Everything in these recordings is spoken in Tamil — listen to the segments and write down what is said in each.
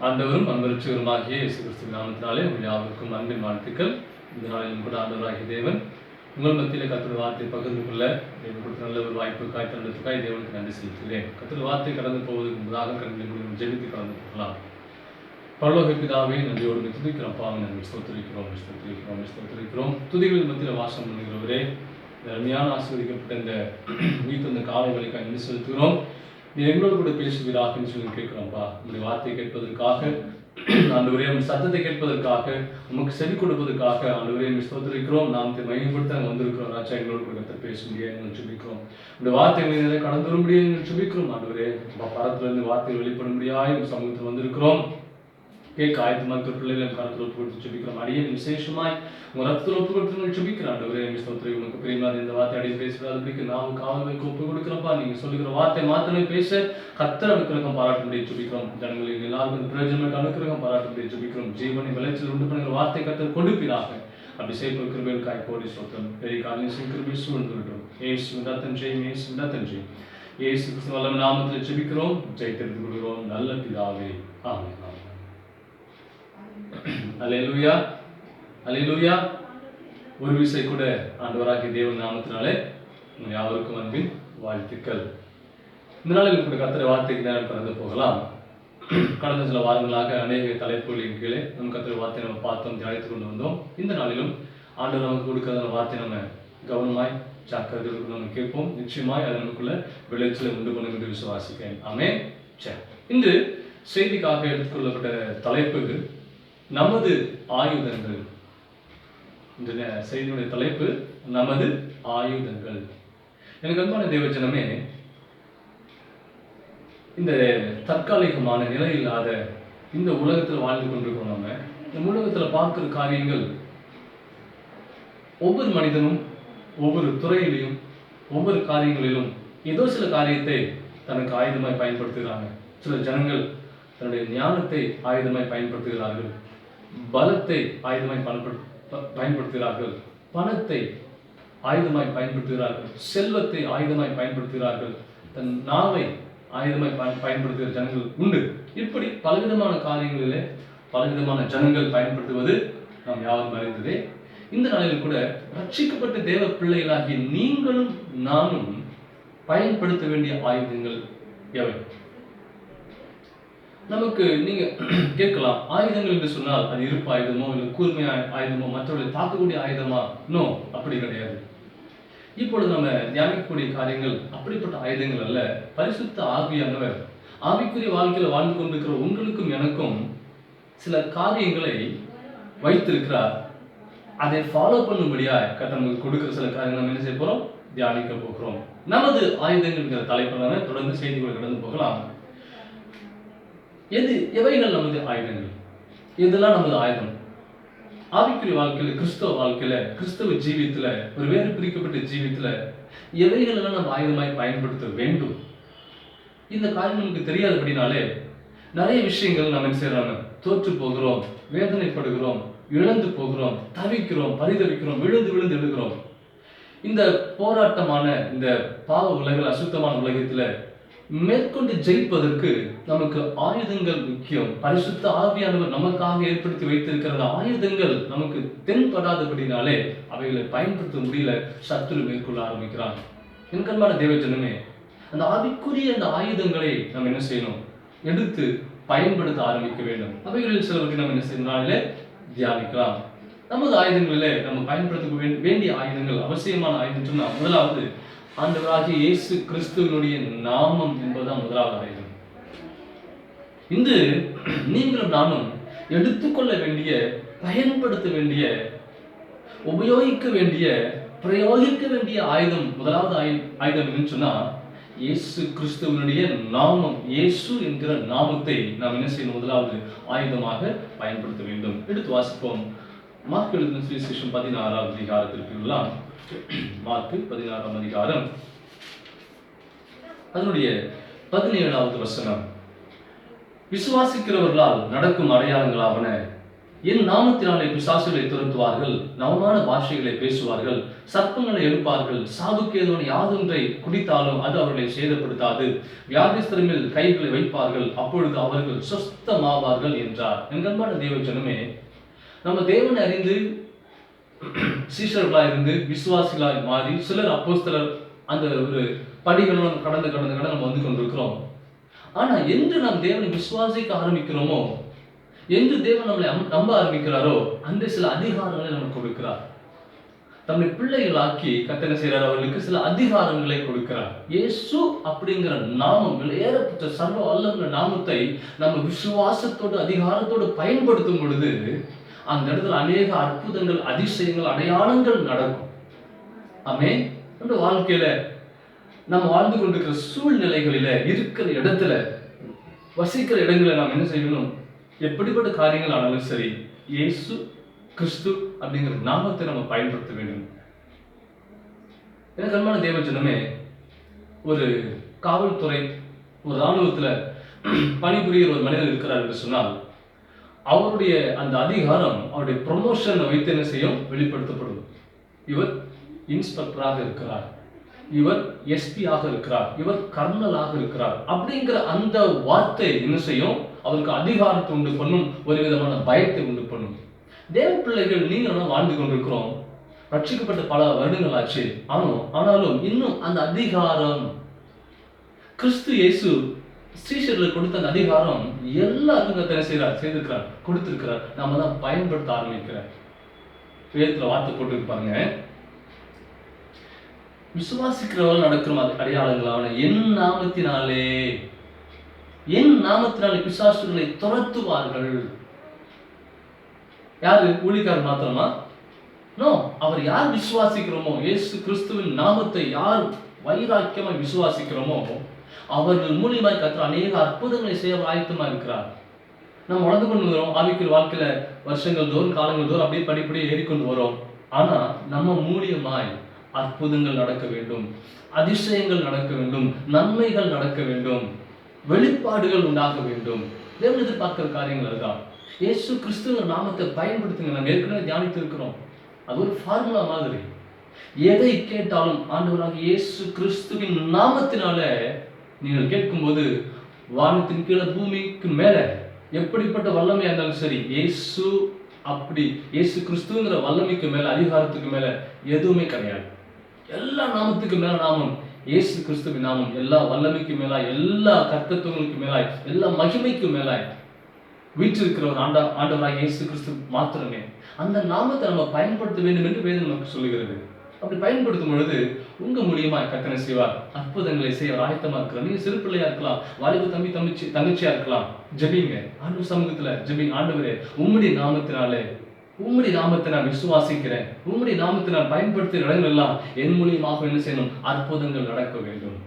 ஆண்டவரும் அன்பரட்சகருமாகிய இயேசு கிறிஸ்துவின் நாமத்தினாலே உங்கள் யாவருக்கும் அன்பின் வாழ்த்துக்கள். இந்த நாளிலும் கூட ஆண்டவராகிய தேவன் உங்கள் மத்தியில் கர்த்தருடைய வார்த்தையை பகிர்ந்து கொள்ள தேவன் கொடுத்த நல்ல ஒரு வாய்ப்புக்காய் தந்ததுக்காய் தேவனுக்கு நன்றி செலுத்துகிறேன். கர்த்தருடைய வார்த்தை கடந்து போவதற்கு முன்பதாக கண்களை ஜெபித்து கடந்து போகலாம். பரலோக பிதாவே, நன்றியோடு துதிக்கிறோம். பாவம் நன்றி ஸ்தோத்திரிக்கிறோம். துதிகளின் மத்தியில் வாசம் பண்ணுகிறவரே, அருமையான ஆசீர்வதிக்கப்பட்ட இந்த இந்த காலை வேளைக்காய் நன்றி செலுத்துகிறோம். நீ எங்களோடு கூட பேசுவீராக சொல்லி கேட்கிறோம்ப்பா. உங்களுடைய வார்த்தையை கேட்பதற்காக, ஆண்டவரே உங்கள் சத்தத்தை கேட்பதற்காக, உமக்கு செவி கொடுப்பதற்காக ஆண்டவரே ஸ்தோத்திரிக்கிறோம். நாம் மையப்படுத்த நாங்கள் வந்திருக்கிறோம். ராஜா எங்களோடு கூட கத்த பேச முடியாது எங்களுக்கு சுபிக்கிறோம். உங்களுடைய வார்த்தைகளை கடந்து வர முடியாது எங்களுக்கு சுபிக்கிறோம். ஆண்டவரே பரத்திலிருந்து வார்த்தைகள் வெளிப்பட முடியாது சமூகத்தில் வந்திருக்கிறோம். கேட்க ஆயத்தமாக பிள்ளைகள் கருத்தில் ஒப்பு கொடுத்து சுபிக்கிறோம். அடியே விசேஷமாய் உங்கள் ரத்தத்தில் ஒப்பு கொடுத்து சுபிக்கிறோம். ஆண்டவரே ஸ்தோத்திரி உனக்கு பிரியமா இந்த வார்த்தை அடியே பேசுகிறதுக்கு நாம் காவல் வைக்க ஒப்பு கொடுக்கிறோம்ப்பா. நீங்க சொல்லுகிற வார்த்தை மாத்திரமே பேச கர்த்தர் அனுக்கிரகம் பாராட்ட முடியும் சுபிக்கிறோம். ஜனங்களின் எல்லாருக்கும் பிரயோஜனமாக அனுக்கிரகம் பாராட்ட முடியும் சுபிக்கிறோம். ஜீவனை விளைச்சல் உண்டு பண்ணுகிற வார்த்தை கர்த்தர் கொடுப்பீராக. அப்படி செய்ய கிருபைகளுக்காய் கோடி சோத்திரம். பெரிய காலையில் கிருபை சூழ்ந்து விடுறோம். ஏசு தஞ்சை ஏசு கிறிஸ்து வல்ல நாமத்தில் ஜெபிக்கிறோம். ஜெயித்தெடுத்துக் கொள்கிறோம் நல்ல பிதாவே, ஆமென். அல்லேலூயா, அல்லேலூயா. ஒரு விசை கூட ஆண்டவராகிய தேவன் நாமத்தினாலே உங்கள் யாவருக்கும் அன்பின் வாழ்த்துக்கள். இந்த நாளில் கூட கர்த்தருடைய வார்த்தைக்கு நேரம் கடந்து போகலாம். கடந்த சில வாரங்களாக அநேக தலைப்புகளின் கீழே நம்ம கர்த்தருடைய வார்த்தை நம்ம பார்த்தோம், தியானித்துக் கொண்டு வந்தோம். இந்த நாளிலும் ஆண்டவர் நமக்கு கொடுக்கிற வார்த்தை நம்ம கவனமாய் ஜாக்கிரதையோடு நம்ம கேட்போம். நிச்சயமாய் அது நமக்குள்ள விளைச்சலை உண்டு பண்ணும் என்று விசுவாசிக்கிறேன். ஆமென். சரி, இன்று செய்திக்காக எடுத்துக்கொள்ளப்பட்ட தலைப்பு நமது ஆயுதங்கள். இந்த செய்தியுடைய தலைப்பு நமது ஆயுதங்கள். எனக்கு அன்பான தேவஜனமே, இந்த தற்காலிகமான நிலை இல்லாத இந்த உலகத்தில் வாழ்ந்து கொண்டிருக்கிறோம். நம்ம இந்த உலகத்தில் பார்க்கிற காரியங்கள், ஒவ்வொரு மனிதனும் ஒவ்வொரு துறையிலையும் ஒவ்வொரு காரியங்களிலும் ஏதோ சில காரியத்தை தனக்கு ஆயுதமாய் பயன்படுத்துகிறாங்க. சில ஜனங்கள் தன்னுடைய ஞானத்தை ஆயுதமாய் பயன்படுத்துகிறார்கள், பலத்தை ஆயுதமாய் பயன்படுத்துகிறார்கள், பணத்தை ஆயுதமாய் பயன்படுத்துகிறார்கள், செல்வத்தை ஆயுதமாய் பயன்படுத்துகிறார்கள், தன் நாவை ஆயுதமாய் பயன்படுத்துகிற ஜனங்கள் உண்டு. இப்படி பலவிதமான காரியங்களிலே பலவிதமான ஜனங்கள் பயன்படுத்துவது நாம் யாரும் அறிந்ததே. இந்த நாளில் கூட ரட்சிக்கப்பட்ட தேவ பிள்ளைகளாகிய நீங்களும் நானும் பயன்படுத்த வேண்டிய ஆயுதங்கள் எவை? நமக்கு நீங்க கேட்கலாம், ஆயுதங்கள் என்று சொன்னால் அது இருப்பு ஆயுதமோ இல்லை கூர்மை ஆயுதமோ மற்றவர்களை தாக்கக்கூடிய ஆயுதமா? நோ, அப்படி கிடையாது. இப்பொழுது நம்ம தியானிக்கக்கூடிய காரியங்கள் அப்படிப்பட்ட ஆயுதங்கள் அல்ல. பரிசுத்த ஆவியானவர் ஆவிக்குரிய வாழ்க்கையில வாழ்ந்து கொண்டிருக்கிற உங்களுக்கும் எனக்கும் சில காரியங்களை வைத்திருக்கிறார். அதை ஃபாலோ பண்ணும்படியா நமக்கு கொடுக்கிற சில காரியங்கள் நம்ம என்ன செய்ய போறோம்? தியானிக்க போகிறோம். நமது ஆயுதங்கள் தலைப்பில் தொடர்ந்து செய்திகளை கடந்து போகலாம். எவைகள் நமது ஆயுதங்கள்? இதெல்லாம் நமது ஆயுதம். ஆவிக்குரிய வாழ்க்கையில, கிறிஸ்தவ வாழ்க்கையில, கிறிஸ்தவ ஜீவியத்துல, ஒரு வேறு பிரிக்கப்பட்ட ஜீவியத்துல எவைகள் எல்லாம் நம்ம ஆயுதமாய் பயன்படுத்த வேண்டும்? இந்த காரியம் நமக்கு தெரியாதபடினாலே நிறைய விஷயங்கள் நம்ம என்ன செய்யறாங்க? தோற்று போகிறோம், வேதனைப்படுகிறோம், இழந்து போகிறோம், தவிக்கிறோம், பரிதவிக்கிறோம், விழுந்து விழுந்து எழுகிறோம். இந்த போராட்டமான இந்த பாவ உலகில், அசுத்தமான உலகத்துல மேற்கொண்டு ஜெயிப்பதற்கு நமக்கு ஆயுதங்கள் முக்கியம். பரிசுத்த ஆவியானவர் நமக்காக ஏற்படுத்தி வைத்திருக்கிற ஆயுதங்கள் நமக்கு தென்படாதபடினாலே அவைகளை பயன்படுத்த முடியல, சத்துரு மேற்கொள்ள ஆரம்பிக்கிறான். என் அன்பான தேவஜனமே, அந்த ஆவிக்குரிய அந்த ஆயுதங்களை நம்ம என்ன செய்யணும்? எடுத்து பயன்படுத்த ஆரம்பிக்க வேண்டும். அவைகளில் சிலவற்றை நம்ம என்ன செய்யறாங்களே தியானிக்கலாம். நமது ஆயுதங்களிலே நம்ம பயன்படுத்த வேண்டிய ஆயுதங்கள், அவசியமான ஆயுதம் சொன்னா, முதலாவது ஆண்டவராகிய இயேசு கிறிஸ்துவினுடைய நாமம் என்பதுதான் முதலாவது ஆயுதம். இன்று நீங்களும் நானும் எடுத்துக்கொள்ள வேண்டிய, பயன்படுத்த வேண்டிய, உபயோகிக்க வேண்டிய, பிரயோகிக்க வேண்டிய ஆயுதம், முதலாவது ஆயுதம் என்னன்னு சொன்னா இயேசு கிறிஸ்துவினுடைய நாமம். இயேசு என்கிற நாமத்தை நாம் என்ன செய்யணும்? முதலாவது ஆயுதமாக பயன்படுத்த வேண்டும். எடுத்து வாசிப்போம். மார்க் எழுதின சுவிசேஷம் 16ஆம் அதிகாரத்திற்கு உள்ளாம். மார்க் 16ஆம் அதிகாரம் அதனுடைய 17வது வசனம். விசுவாசிக்கிறவர்களால் நடக்கும் அடையாளங்களாவன, என் நாமத்தினாலே பிசாசுகளை துரத்துவார்கள், நவமான பாஷைகளை பேசுவார்கள், சர்ப்பங்களை எடுப்பார்கள், சாவுக்கு ஏதுவான யாதொன்றை குடித்தாலும் அது அவர்களை சேதப்படுத்தாது, வியாதிஸ்தர் மேல் கைகளை வைப்பார்கள், அப்பொழுது அவர்கள் சொஸ்தமாவார்கள் என்றார். என் அன்பான தேவ ஜனமே, நம்ம தேவனை அறிந்து சீஷர்களாக இருந்து விசுவாசிகளாய் மாறி சிலர் அப்போஸ்தலர் அந்த ஒரு படிகளும் கடந்து நம்ம வந்து கொண்டிருக்கிறோம். ஆனா என்று நாம் தேவனை விசுவாசிக்க ஆரம்பிக்கிறோமோ, என்று தேவன் நம்மளை நம்ப ஆரம்பிக்கிறாரோ, அந்த சில அதிகாரங்களை நமக்கு கொடுக்கிறார். தம்முடைய பிள்ளைகளாக்கி கர்த்தர் செய்கிறார், அவர்களுக்கு சில அதிகாரங்களை கொடுக்கிறார். இயேசு அப்படிங்கிற நாமம், விலையேறப்பட்ட சர்வ வல்லமையுள்ள நாமத்தை நம்ம விசுவாசத்தோடு அதிகாரத்தோடு பயன்படுத்தும் பொழுது அந்த இடத்துல அநேக அற்புதங்கள், அதிசயங்கள், அடையாளங்கள் நடக்கும். ஆமென். நம்ம வாழ்க்கையில நம்ம வாழ்ந்து கொண்டிருக்கிற சூழ்நிலைகளில, இருக்கிற இடத்துல, வசிக்கிற இடங்களை நாம் என்ன செய்யணும்? எப்படிப்பட்ட காரியங்கள் ஆனாலும் சரி, இயேசு கிறிஸ்து அப்படிங்கிற நாமத்தை நம்ம பயன்படுத்த வேண்டும். எனக்கு அன்பான தேவ ஜனமே, ஒரு காவல்துறை, ஒரு இராணுவத்துல பணிபுரிகிற ஒரு மனிதர் இருக்கிறார் என்று சொன்னால், அவருடைய அந்த அதிகாரம் அவருடைய ப்ரொமோஷனை வைத்து என்ன செய்யும்? வெளிப்படுத்தப்படும். இவர் இன்ஸ்பெக்டராக இருக்கிறார், இவர் எஸ்பி ஆக இருக்கிறார், இவர் கர்னலாக இருக்கிறார் அப்படிங்கிற அந்த வார்த்தை என்ன செய்யும்? அவருக்கு அதிகாரத்தை உண்டு பண்ணும், ஒரு விதமான பயத்தை உண்டு பண்ணும். தேவ பிள்ளைகள் நீங்களும் வாழ்ந்து கொண்டிருக்கிறோம், ரட்சிக்கப்பட்ட பல வருடங்கள் ஆச்சு. ஆனாலும் இன்னும் அந்த அதிகாரம், கிறிஸ்து இயேசு ஸ்ரீஷர்களுக்கு கொடுத்த அந்த அதிகாரம் எல்லாருக்கும் கர்த்தர் செய்திருக்கிறார், கொடுத்திருக்கிறார். நாம தான் பயன்படுத்த ஆரம்பிக்கிறோம். வேதத்துல வார்த்தை போட்டுருப்பாங்க, விசுவாசிக்கிறவர்கள் நடக்கிற அடையாளங்களான என் நாமத்தினாலே பிசாசுகளை துரத்துவார்கள். யாரு? ஊழியக்காரர் மாத்திரமா? நோ. அவர் யார் விசுவாசிக்கிறோமோ, இயேசு கிறிஸ்துவின் நாமத்தை யார் வைராக்கியமா விசுவாசிக்கிறோமோ, அவர்கள் மூலியமாய் கர்த்தர் அநேக அற்புதங்களை செய்ய ஆயத்தமா இருக்கிறார். நம்ம வளர்ந்து கொண்டு வரோம், ஆவிக்குரிய வாழ்க்கையில வருஷங்கள் தோறும், காலங்கள் தோறும் அப்படியே படிப்படியே ஏறிக்கொண்டு வரோம். ஆனா நம்ம மூலியமாய் அற்புதங்கள் நடக்க வேண்டும், அதிசயங்கள் நடக்க வேண்டும், நன்மைகள் நடக்க வேண்டும், வெளிப்பாடுகள் உண்டாக வேண்டும். தேவன் எதிர்பார்க்கிற காரியங்கள் அதுதான். இயேசு கிறிஸ்துவ நாமத்தை பயன்படுத்துங்க. நம்ம ஏற்கனவே தியானித்து இருக்கிறோம். அது ஒரு ஃபார்முலா மாதிரி. எதை கேட்டாலும் ஆண்டவராக இயேசு கிறிஸ்துவின் நாமத்தினால நீங்கள் கேட்கும்போது, வானத்தின் கீழே பூமிக்கு மேல எப்படிப்பட்ட வல்லமையா இருந்தாலும் சரி, இயேசு அப்படி இயேசு கிறிஸ்துங்கிற வல்லமைக்கு மேல, அதிகாரத்துக்கு மேல எதுவுமே கிடையாது. எல்லா நாமத்துக்கு மேல நாமம் இயேசு கிறிஸ்துவின் நாமம். எல்லா வல்லமைக்கு மேலாய், எல்லா கர்த்தத்துவங்களுக்கு மேலாய், எல்லா மகிமைக்கு மேலாய் வீற்றிருக்கிற ஒரு ஆண்டவராக இயேசு கிறிஸ்து மாத்திரமே. அந்த நாமத்தை நம்ம பயன்படுத்த வேண்டும் என்று வேதம் நமக்கு சொல்லுகிறது. அப்படி பயன்படுத்தும் பொழுது உங்க மூலியமா கர்த்தர் செய்வார், அற்புதங்களை செய்ய ஆயத்தமா இருக்கிறார். நீங்க சிறு பிள்ளையா இருக்கலாம், வாலிப தங்கச்சியா இருக்கலாம். ஜெபிங்க, ஆண்டவர் சமூகத்துல ஜெபிங்க. ஆண்டவரே, உம்முடைய நாமத்தை நான் விசுவாசிக்கிறேன், உம்முடைய நாமத்தை நான் பயன்படுத்துகிற இடங்கள் எல்லாம் என் மூலியமாக என்ன செய்யணும்? அற்புதங்கள் நடக்க வேண்டும்,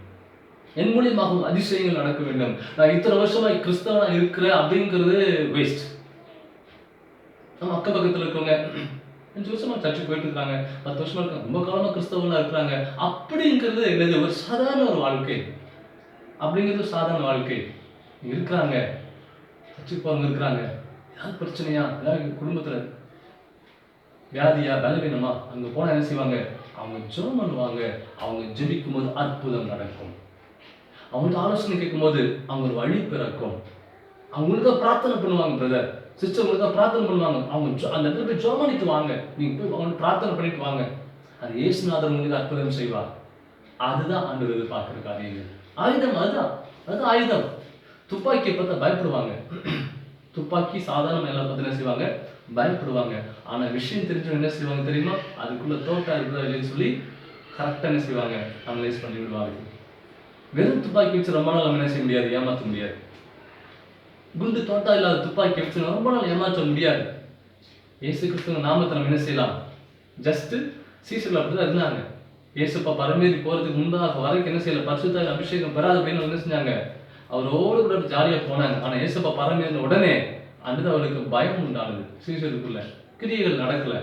என் மூலியமாகவும் அதிசயங்கள் நடக்க வேண்டும். நான் இத்தனை வருஷமா கிறிஸ்தவனா இருக்கிறேன் அப்படிங்கிறது வேஸ்ட். நம்ம அக்க பக்கத்துல இருக்கவங்க 5 வருஷமா சர்ச்சுக்கு போயிட்டு இருக்காங்க, 10 வருஷமா இருக்காங்க, ரொம்ப காலமா கிறிஸ்தவங்களா இருக்கிறாங்க அப்படிங்கிறது என்னது? ஒரு சாதாரண ஒரு வாழ்க்கை. அப்படிங்கிறது சாதாரண வாழ்க்கை. இருக்கிறாங்க, சர்ச்சுக்கு போறவங்க இருக்கிறாங்க, ஏதாவது பிரச்சனையா, ஏதாவது குடும்பத்துல வியாதியா, பலவீனமா, அங்க போனா என்ன செய்வாங்க? அவங்க ஜெபம் பண்ணுவாங்க. அவங்க ஜெபிக்கும் போது அற்புதம் நடக்கும். அவங்க ஆலோசனை கேட்கும் போது அவங்க ஒரு வழி பிறக்கும். அவங்களுக்காக பிரார்த்தனை பண்ணுவாங்க. பிரதர் சிஸ்டர் உங்களுக்காக பிரார்த்தனை பண்ணுவாங்க. அவங்க அந்த இடத்துல போய் ஜெபம் பண்ணிட்டு வாங்க, நீங்க போய் அவங்க பிரார்த்தனை பண்ணிட்டு வாங்க. அது இயேசுநாதர் உங்களுக்கு அற்புதம் செய்வார். அதுதான் ஆண்டவர் எதிர்பார்க்கிற காரியங்கள். ஆயுதம் அதுதான் ஆயுதம். துப்பாக்கியை பார்த்தா பயப்படுவாங்க. துப்பாக்கி சாதாரண எல்லாரும் பார்த்து என்ன செய்வாங்க? பயப்படுவாங்க. ஆனா விஷயம் தெரிஞ்சவங்க என்ன செய்வாங்க தெரியுமா? அதுக்குள்ள தோட்டா இருக்குதா இல்லைன்னு சொல்லி கரெக்டா என்ன செய்வாங்க? அனலைஸ் பண்ணி விடுவாங்க. வெறும் துப்பாக்கி வச்சு ரொம்ப நாள் நம்ம என்ன செய்ய முடியாது? ஏமாற்ற முடியாது. குண்டு தோட்டா இல்லாத துப்பாக்கி வச்சு ரொம்ப நாள் ஏமாற்ற முடியாது. இயேசு கிறிஸ்துவின் நாமத்தை நம்ம என்ன செய்யலாம்? ஜஸ்ட் சீசர்கள் அப்படிதான் இருந்தாங்க. இயேசுப்பா பரமேறி போறதுக்கு முன்பாக வரைக்கும் என்ன செய்யல? பரிசுத்த அபிஷேகம் பெறாத அப்படின்னு என்ன செஞ்சாங்க? அவரோடு கூட ஜாலியா போனாங்க. ஆனா இயேசுப்பா பரமேறின உடனே அந்த அவருக்கு பயம் உண்டானது. சீசருக்குள்ள கிரியைகள் நடக்கல.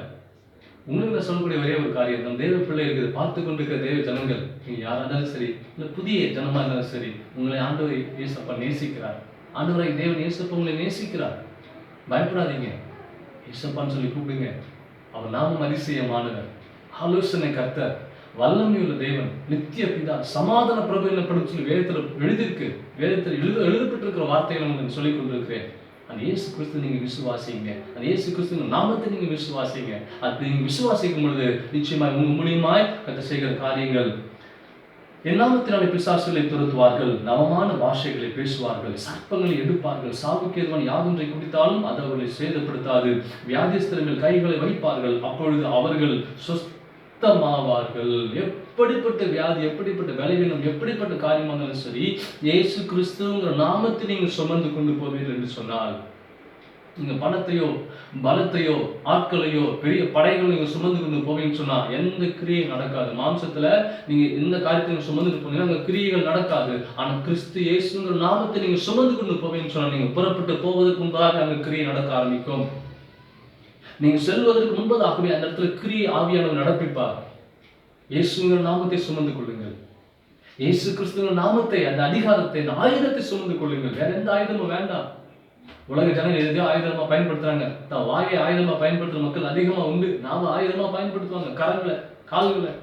உங்களுக்கு நான் சொல்லக்கூடிய ஒரே ஒரு காரியம், நம் தேவ பிள்ளை இருக்குது, பார்த்து கொண்டிருக்கிற தேவ ஜனங்கள், நீங்க யாரா இருந்தாலும் சரி, இல்ல புதிய ஜனமா இருந்தாலும் சரி, உங்களை ஆண்டவர் இயேசப்பா நேசிக்கிறார். ஆண்டவராய் தேவன் இயேசப்பா உங்களை நேசிக்கிறார். பயப்படாதீங்க. இயேசப்பான்னு சொல்லி கூப்பிடுங்க. அவர் நாமம் அதிசயமானவர், ஆலோசனை கர்த்தர், வல்லமையுள்ள தேவன், நித்திய பிதா, சமாதான பிரபு எனப்படும் சொல்லி வேதத்தில் எழுதியிருக்கு. வேதத்தில் எழுதப்பட்டிருக்கிற வார்த்தைகளை உங்களுக்கு சொல்லிக் கொண்டிருக்கிறேன். அந்த இயேசு கிறிஸ்து நீங்க விசுவாசிங்க. அந்த இயேசு கிறிஸ்து நாமத்தை நீங்க விசுவாசிங்க. அது நீங்க விசுவாசிக்கும் பொழுது நிச்சயமாய் உங்க மூலியமாய் கர்த்தர் செய்கிற காரியங்கள், என் நாமத்தினாலே பிசாசுகளை துரத்துவார்கள், நவமான பாஷைகளை பேசுவார்கள், சர்ப்பங்களை எடுப்பார்கள், சாவுக்கு ஏதுவான யாதொன்றை குடித்தாலும் அது அவர்களை சேதப்படுத்தாது, வியாதிஸ்தர் மேல் கைகளை வைப்பார்கள், அப்பொழுது அவர்கள் சுத்தமாவார்கள். எப்படிப்பட்ட வியாதி, எப்படிப்பட்ட பலவீனம், எப்படிப்பட்ட காரியமாக இருந்தாலும் சரி, இயேசு கிறிஸ்துங்கிற நாமத்தை நீங்கள் சுமந்து கொண்டு போவீர்கள் என்று சொன்னால், நீங்க பணத்தையோ பலத்தையோ ஆட்களையோ பெரிய படைகள் நீங்க சுமந்து கொண்டு போவீங்கன்னு சொன்னா எந்த கிரியும் நடக்காது. மாம்சத்துல நீங்க எந்த காரியத்தை நீங்க சுமந்துட்டு போனீங்கன்னா அந்த கிரியைகள் நடக்காது. ஆனா கிறிஸ்து இயேசுங்கிற நாமத்தை நீங்க சுமந்து கொண்டு போவீங்கன்னு சொன்னா நீங்க புறப்பட்டு போவதற்கு முன்பாக அங்க கிரியை நடக்க ஆரம்பிக்கும். நீங்க செல்வதற்கு முன்பதாகவே அந்த இடத்துல கிரியை ஆவியானவர் நடப்பிப்பார். இயேசுங்கிற நாமத்தை சுமந்து கொள்ளுங்கள். இயேசு கிறிஸ்துவின் நாமத்தை, அந்த அதிகாரத்தை, அந்த ஆயுதத்தை சுமந்து கொள்ளுங்கள். வேற எந்த ஆயுதமும் வேண்டாம். உலக ஜனங்கள் எதையோ ஆயுதமா பயன்படுத்துறாங்க. தான் வாயை ஆயுதமா பயன்படுத்துற மக்கள் அதிகமா உண்டு. நாம ஆயுதமா பயன்படுத்துவாங்க. கரங்களை, கால்களை,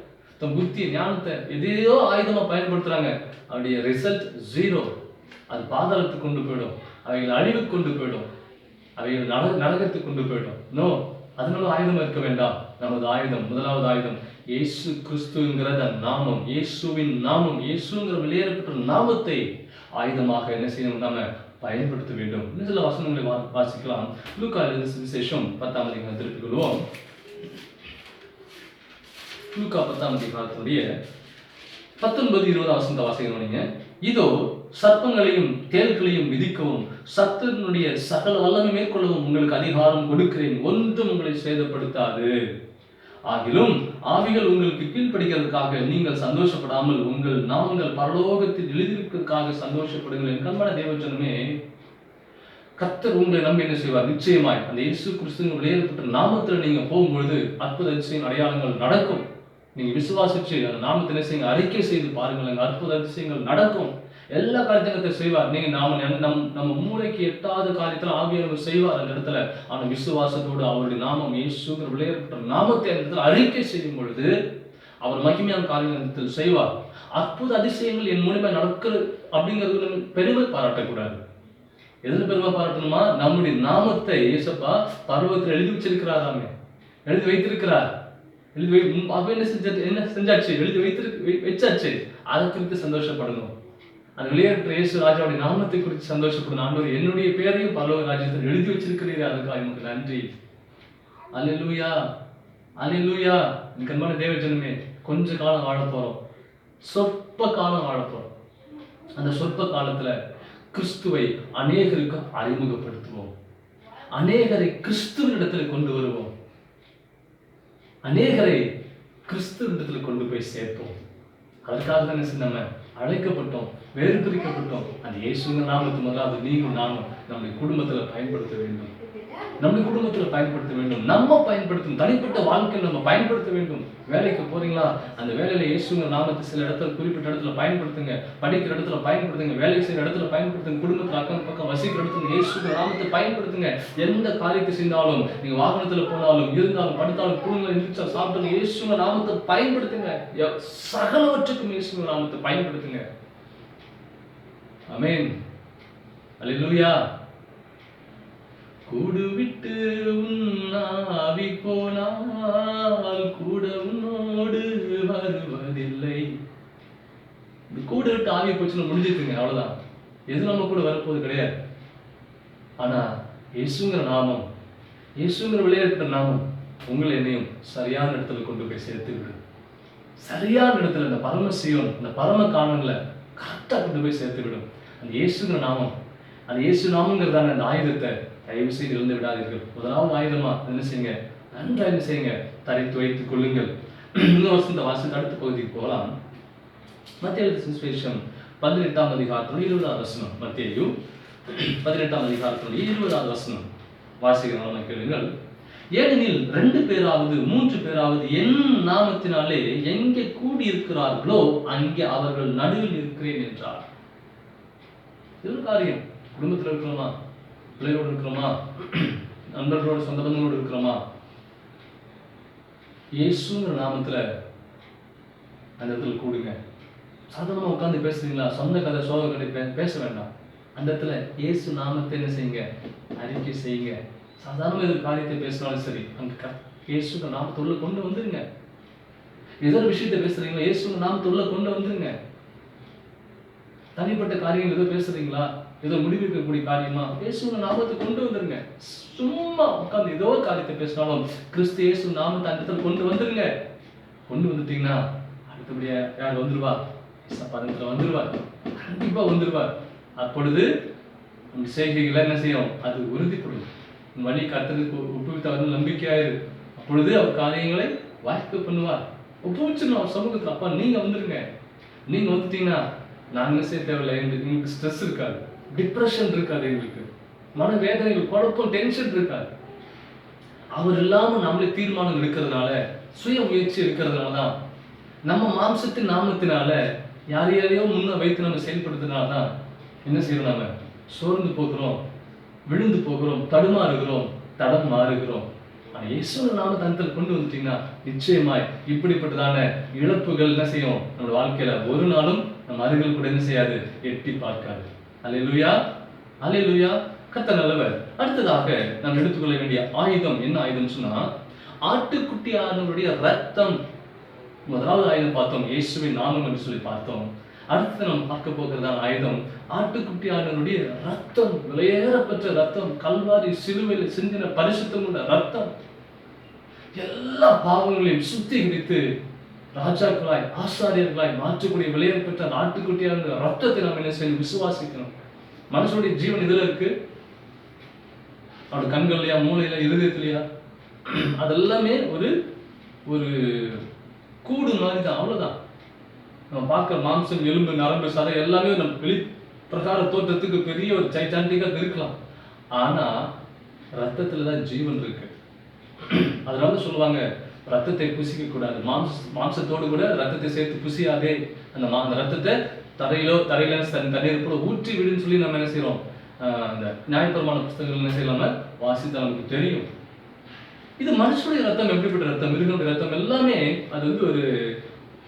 தன் புத்தி, ஞானத்தை எதையோ ஆயுதமா பயன்படுத்துறாங்க. அவருடைய ரிசல்ட் ஜீரோ. அது பாதாளத்துக்கு கொண்டு போயிடும், அவைகள் அழிவுக்கு கொண்டு போயிடும், அவைகள் நரகத்துக்கு கொண்டு போயிடும். நோ, அதனால ஆயுதம் இருக்க வேண்டாம். நமது ஆயுதம், முதலாவது ஆயுதம் இயேசு கிறிஸ்துங்கிற நாமம், இயேசுவின் நாமம், இயேசுங்கிற வெளியேறப்பட்ட நாமத்தை ஆயுதமாக என்ன செய்யணும், நாம பயன்படுத்த வேண்டும். இன்னும் சில வசனங்களை வாசிக்கலாம். லூக்கா எழுதின சுவிசேஷம் 10ஆம் அதிகாரம் திருப்பிக் கொள்வோம். லூக்கா 10ஆம் அதிகாரத்துடைய 19-20 வசனத்தை வாசிக்கணும் நீங்க. இதோ சர்ப்பங்களையும் தேள்களையும் மிதிக்கவும் சத்துருடைய சகல வல்லமை மேற்கொள்ளவும் உங்களுக்கு அதிகாரம் கொடுக்கிறேன், ஒன்றும் உங்களை சேதப்படுத்தாது. ஆகிலும் ஆவிகள் உங்களுக்கு கீழ்ப்படுகிறதுக்காக நீங்கள் சந்தோஷப்படாமல் உங்கள் நாமங்கள் பரலோகத்தில் எழுதியிருக்கிறதுக்காக சந்தோஷப்படுங்கள். என் கண்பான தேவஜனமே, கர்த்தர் உங்களை நம்பி என்ன செய்வார்? நிச்சயமாய் அந்த இயேசு கிறிஸ்துவின் வெளியேறப்பட்ட நாமத்தில் நீங்க போகும்பொழுது அற்புத அதிசயம் அடையாளங்கள் நடக்கும். நீங்க விசுவாசிச்சு அந்த நாமத்தை என்ன செய்யுங்க, அறிக்கை செய்து பாருங்கள், அற்புத அதிசயங்கள் நடக்கும். எல்லா காரியத்தையும் செய்வார். நீங்க நம்ம மூளைக்கு எட்டாத காரியத்துல ஆவியானவர் செய்வார் அந்த இடத்துல. ஆனா விசுவாசத்தோடு அவருடைய நாமம் இயேசுங்கிற வெளியேறப்பட்ட நாமத்தை அந்த இடத்துல அறிக்கை செய்யும் பொழுது அவர் மகிமையான காரியத்தில் செய்வார். அற்புத அதிசயங்கள் என் மூலமா நடக்குது அப்படிங்கிறது பெருமை பாராட்டக்கூடாது. எதுல பெருமை பாராட்டணுமா? நம்முடைய நாமத்தை இயேசப்பா பர்வத்தில் எழுதி வச்சிருக்கிறாராமே, எழுதி வைத்திருக்கிறார். என்ன செஞ்சாச்சு? எழுதி வச்சாச்சு. அதை குறித்து சந்தோஷப்படணும். அந்த வெளியேற்ற இயேசு ராஜாவுடைய நாமத்தை குறித்து சந்தோஷப்படணும். ஆண்டவர் என்னுடைய பேரையும் பரலோக ராஜ்யத்தில் எழுதி வச்சிருக்கிறீர்கள், அதுக்காக எனக்கு நன்றி. அல்லேலூயா, அல்லேலூயா. என் கண்பான தேவஜனமே, கொஞ்ச காலம் வாழ போறோம், சொற்ப காலம் வாழ போறோம். அந்த சொற்ப காலத்துல கிறிஸ்துவை அநேகருக்கு அறிமுகப்படுத்துவோம், அநேகரை கிறிஸ்துவினிடத்தில் கொண்டு வருவோம், அநேகரை கிறிஸ்துவினிடத்தில் கொண்டு போய் சேர்ப்போம். அதற்காக தான் நம்ம அழைக்கப்பட்டோம், வேறு பிரிக்கப்பட்டோம். அந்த இயேசுவின் நாமத்து முதலாவது நீங்களும் நானும் நம்முடைய குடும்பத்தில் பயன்படுத்த வேண்டும், நம்முடைய குடும்பத்தில் பயன்படுத்த வேண்டும், நம்ம பயன்படுத்தும் தனிப்பட்ட வாழ்க்கையில் நம்ம பயன்படுத்த வேண்டும். வேலைக்கு போறீங்களா? அந்த வேலையில இயேசுவின் நாமத்தை சில இடத்துல, குறிப்பிட்ட இடத்துல பயன்படுத்துங்க. படிக்கிற இடத்துல பயன்படுத்துங்க, வேலை செய்கிற இடத்துல பயன்படுத்துங்க, குடும்பத்தில் அக்கம் பக்கம் வசிக்கிற இடத்துல இயேசுவின் நாமத்தை பயன்படுத்துங்க. எந்த காரியத்தை செய்தாலும், நீங்க வாகனத்துல போனாலும், இருந்தாலும், படுத்தாலும், குடும்பம் இருந்துச்சா, சாப்பிட்டு இயேசுவின் நாமத்தை பயன்படுத்துங்க. சகலவற்றுக்கும் இயேசுவின் நாமத்தை பயன்படுத்துங்க. ஆமென், அல்லேலூயா. கூடு விட்டு உன்னாவி போனால் கூட உன்னோடு வருவதில்லை. இந்த கூடு விட்டு ஆவி போச்சுன்னு முடிஞ்சிருக்குங்க, அவ்வளவுதான். எது நம்ம கூட வரப்போது கிடையாது. ஆனா இயேசுங்கிற நாமம், இயேசுங்கிற வெளியேற்ற நாமம் உங்களை என்னையும் சரியான இடத்துல கொண்டு போய் சேர்த்து விடும். சரியான இடத்துல இந்த பரம சீயோன், இந்த பரம காணல கரெக்டா கொண்டு போய் சேர்த்து விடும். அந்த இயேசுங்கிற நாமம், அந்த இயேசு நாமங்கிறதான அந்த ஆயுதத்தை தயவு செய்து இழந்து விடாதீர்கள். முதலாவது ஆயுதமா என்ன செய்யுங்க, நன்றாக என்ன செய்யுங்க, தரித்து வைத்துக் கொள்ளுங்கள். இந்த வருஷம் இந்த வாசத்துக்கு அடுத்த பகுதிக்கு போகலாம். மத்தேயு சுவிசேஷம் 18ஆம் அதிகாரத்தினுடைய 20வது வசனம். மத்தேயு 18ஆம் அதிகாரத்தினுடைய 20வது வசனம் வாசிக்கிறோம், கேளுங்கள். ஏனெனில் 2 பேராவது 3 பேராவது என் நாமத்தினாலே எங்கே கூடி இருக்கிறார்களோ அங்கே அவர்கள் நடுவில் இருக்கிறேன் என்றார். இது காரியம். குடும்பத்தில் இருக்கிறோமா, பிள்ளையோடு இருக்கிறோமா, நண்பர்களோட சொந்த பந்தங்களோடு இருக்கிறோமா? இயேசுங்கிற நாமத்துல அந்த இடத்துல கூடுங்க. சாதாரணமா உட்காந்து பேசுறீங்களா? சொந்த கதை சோக கதை பேச வேண்டாம். அந்த இடத்துல இயேசு நாமத்தை என்ன செய்யுங்க? அறிக்கை செய்யுங்க. சாதாரண எது காரியத்தை பேசினாலும் சரி, அங்க இயேசுங்கிற நாமத்துள்ள கொண்டு வந்துருங்க. ஏதோ ஒரு விஷயத்தை பேசுறீங்களா? இயேசுங்கிற நாமத்துள்ள கொண்டு வந்துருங்க. தனிப்பட்ட காரியங்கள் ஏதோ பேசுறீங்களா? ஏதோ முடிவெடுக்கக்கூடிய காரியமா? இயேசுங்கிற நாமத்தை கொண்டு வந்துருங்க. சும்மா உட்காந்து ஏதோ ஒரு காரியத்தை பேசினாலும் கிறிஸ்து இயேசு நாமத்தை அந்த இடத்துல கொண்டு வந்துருங்க. கொண்டு வந்துட்டீங்கன்னா அடுத்தபடியா யார் வந்துருவா? பதத்துல வந்துருவார். கண்டிப்பா வந்துருவார். அப்பொழுது உங்க செய்கைகளை என்ன செய்யும்? அது உறுதிப்படும். வழி கர்த்தருக்கு ஒப்புவித்தவர் நம்பிக்கையாயிரு. அப்பொழுது அவர் காரியங்களை வாய்ப்பு பண்ணுவார். ஒப்புவிச்சிடணும் அவர் சமூகத்துல. அப்பா நீங்க வந்துருங்க. நீங்க வந்துட்டீங்கன்னா நான் என்ன செய்ய தேவையில்லை. எங்களுக்கு ஸ்ட்ரெஸ் இருக்காது, டிப்ரெஷன் இருக்காது, எங்களுக்கு மனவேதனைகள், குழப்பம், டென்ஷன் இருக்காது. அவர் இல்லாம நம்மளே தீர்மானம் எடுக்கிறதுனால, சுய முயற்சி இருக்கிறதுனாலதான், நம்ம மாம்சத்தின் நாமத்தினால யாரையாரையோ முன்ன வைத்து நம்ம செயல்படுத்தினால்தான் என்ன செய்யறோம்? நாம சோர்ந்து போகிறோம், விழுந்து போகிறோம், தடுமாறுகிறோம், தடம் மாறுகிறோம். ஆனா இயேசுவின் நாமத்தை அந்த கொண்டு வந்துட்டீங்கன்னா நிச்சயமாய் இப்படிப்பட்டதான இழப்புகள் என்ன செய்யும்? நம்ம வாழ்க்கையில ஒரு நாளும் நம்ம அருகில் கூட என்ன செய்யாது? எட்டி பார்க்காது. அல்லேலூயா, அல்லேலூயா. கர்த்தர் நல்லவர். அடுத்ததாக நாம் எடுத்துக்கொள்ள வேண்டிய ஆயுதம் என்ன ஆயுதம் சொன்னா, ஆட்டுக்குட்டியானவருடைய ரத்தம். முதலாவது ஆயுதம் பார்த்தோம், இயேசுவின் நாமம் என்று சொல்லி பார்த்தோம். அடுத்து நாம் பார்க்க போகிறதான ஆயுதம் ஆட்டுக்குட்டியானவருடைய ரத்தம், விலையேறப்பெற்ற ரத்தம், கல்வாரி சிலுவையில் சிந்தின பரிசுத்தம் உள்ள ரத்தம். எல்லா பாவங்களையும் சுத்திகரித்து ராஜாக்களாய் ஆசாரியர்களாய் மாற்றக்கூடிய விலையேறப்பெற்ற ஆட்டுக்குட்டியான ரத்தத்தை நாம் என்ன செய்யணும்? விசுவாசிக்கணும். மனுஷனுடைய ஜீவன் இதுல இருக்கு. அவருடைய கண்கள்லையா, மூளையில, இருதயத்திலையா? அதெல்லாமே ஒரு ஒரு கூடு மாதிரி தான். அவ்வளவுதான். நம்ம பார்க்க மாம்சம், எலும்பு, நரம்பு, சதை எல்லாமே நம்ம வெளி பிரகார தோற்றத்துக்கு பெரிய ஒரு ஜைஜாண்டிக்கா இருக்கலாம். ஆனா ரத்தத்துலதான் ஜீவன் இருக்கு. அதனால சொல்லுவாங்க, ரத்தத்தை புசிக்க கூடாது. மாம்சத்தோடு கூட ரத்தத்தை சேர்த்து புசியாதே. அந்த ரத்தத்தை தரையில தண்ணீர் கூட ஊற்றி விடுன்னு சொல்லி நம்ம என்ன செய்யறோம்? அந்த நியாயப்பிரமாண புத்தகங்கள் என்ன செய்யலாம வாசித்தா நமக்கு தெரியும். இது மனுஷனுடைய ரத்தம் எப்படிப்பட்ட ரத்தம்? மிருகனுடைய ரத்தம் எல்லாமே அது ஒரு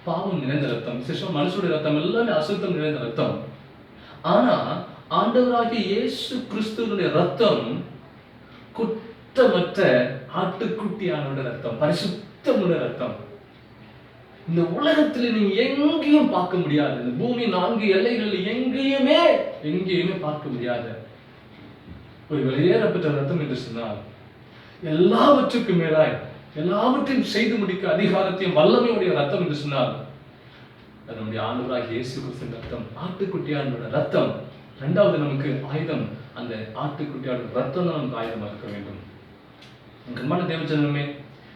பாவம் நிறைந்த ரத்தம். விசேஷம் மனுஷனுடைய ரத்தம் எல்லாமே அசுத்தம் நிறைந்த ரத்தம். ஆனா ஆண்டவராகிய இயேசு கிறிஸ்துவினுடைய ரத்தம் குற்றமற்ற ஆட்டுக்குட்டியானோட ரத்தம், பரிசுத்தமுள்ள ரத்தம். இந்த உலகத்துல நீங்க எங்கேயும் பார்க்க முடியாது. இந்த பூமி 4 எல்லைகளில் எங்கேயுமே பார்க்க முடியாத ஒரு வெளியேறப்பட்ட ரத்தம் என்று சொன்னால், எல்லாவற்றுக்கும் மேலாய் எல்லாவற்றையும் செய்து முடிக்க அதிகாரத்தையும் வல்லமையுடைய ரத்தம் என்று சொன்னால் அது நம்முடைய ஆண்டவராகிய இயேசு கிறிஸ்துவின் ரத்தம், ஆட்டுக்குட்டியானோட ரத்தம். இரண்டாவது நமக்கு ஆயுதம் அந்த ஆட்டுக்குட்டியானோட ரத்தம் தான் நமக்கு ஆயுதமாக இருக்க வேண்டும். அன்பான தேவஜனமே,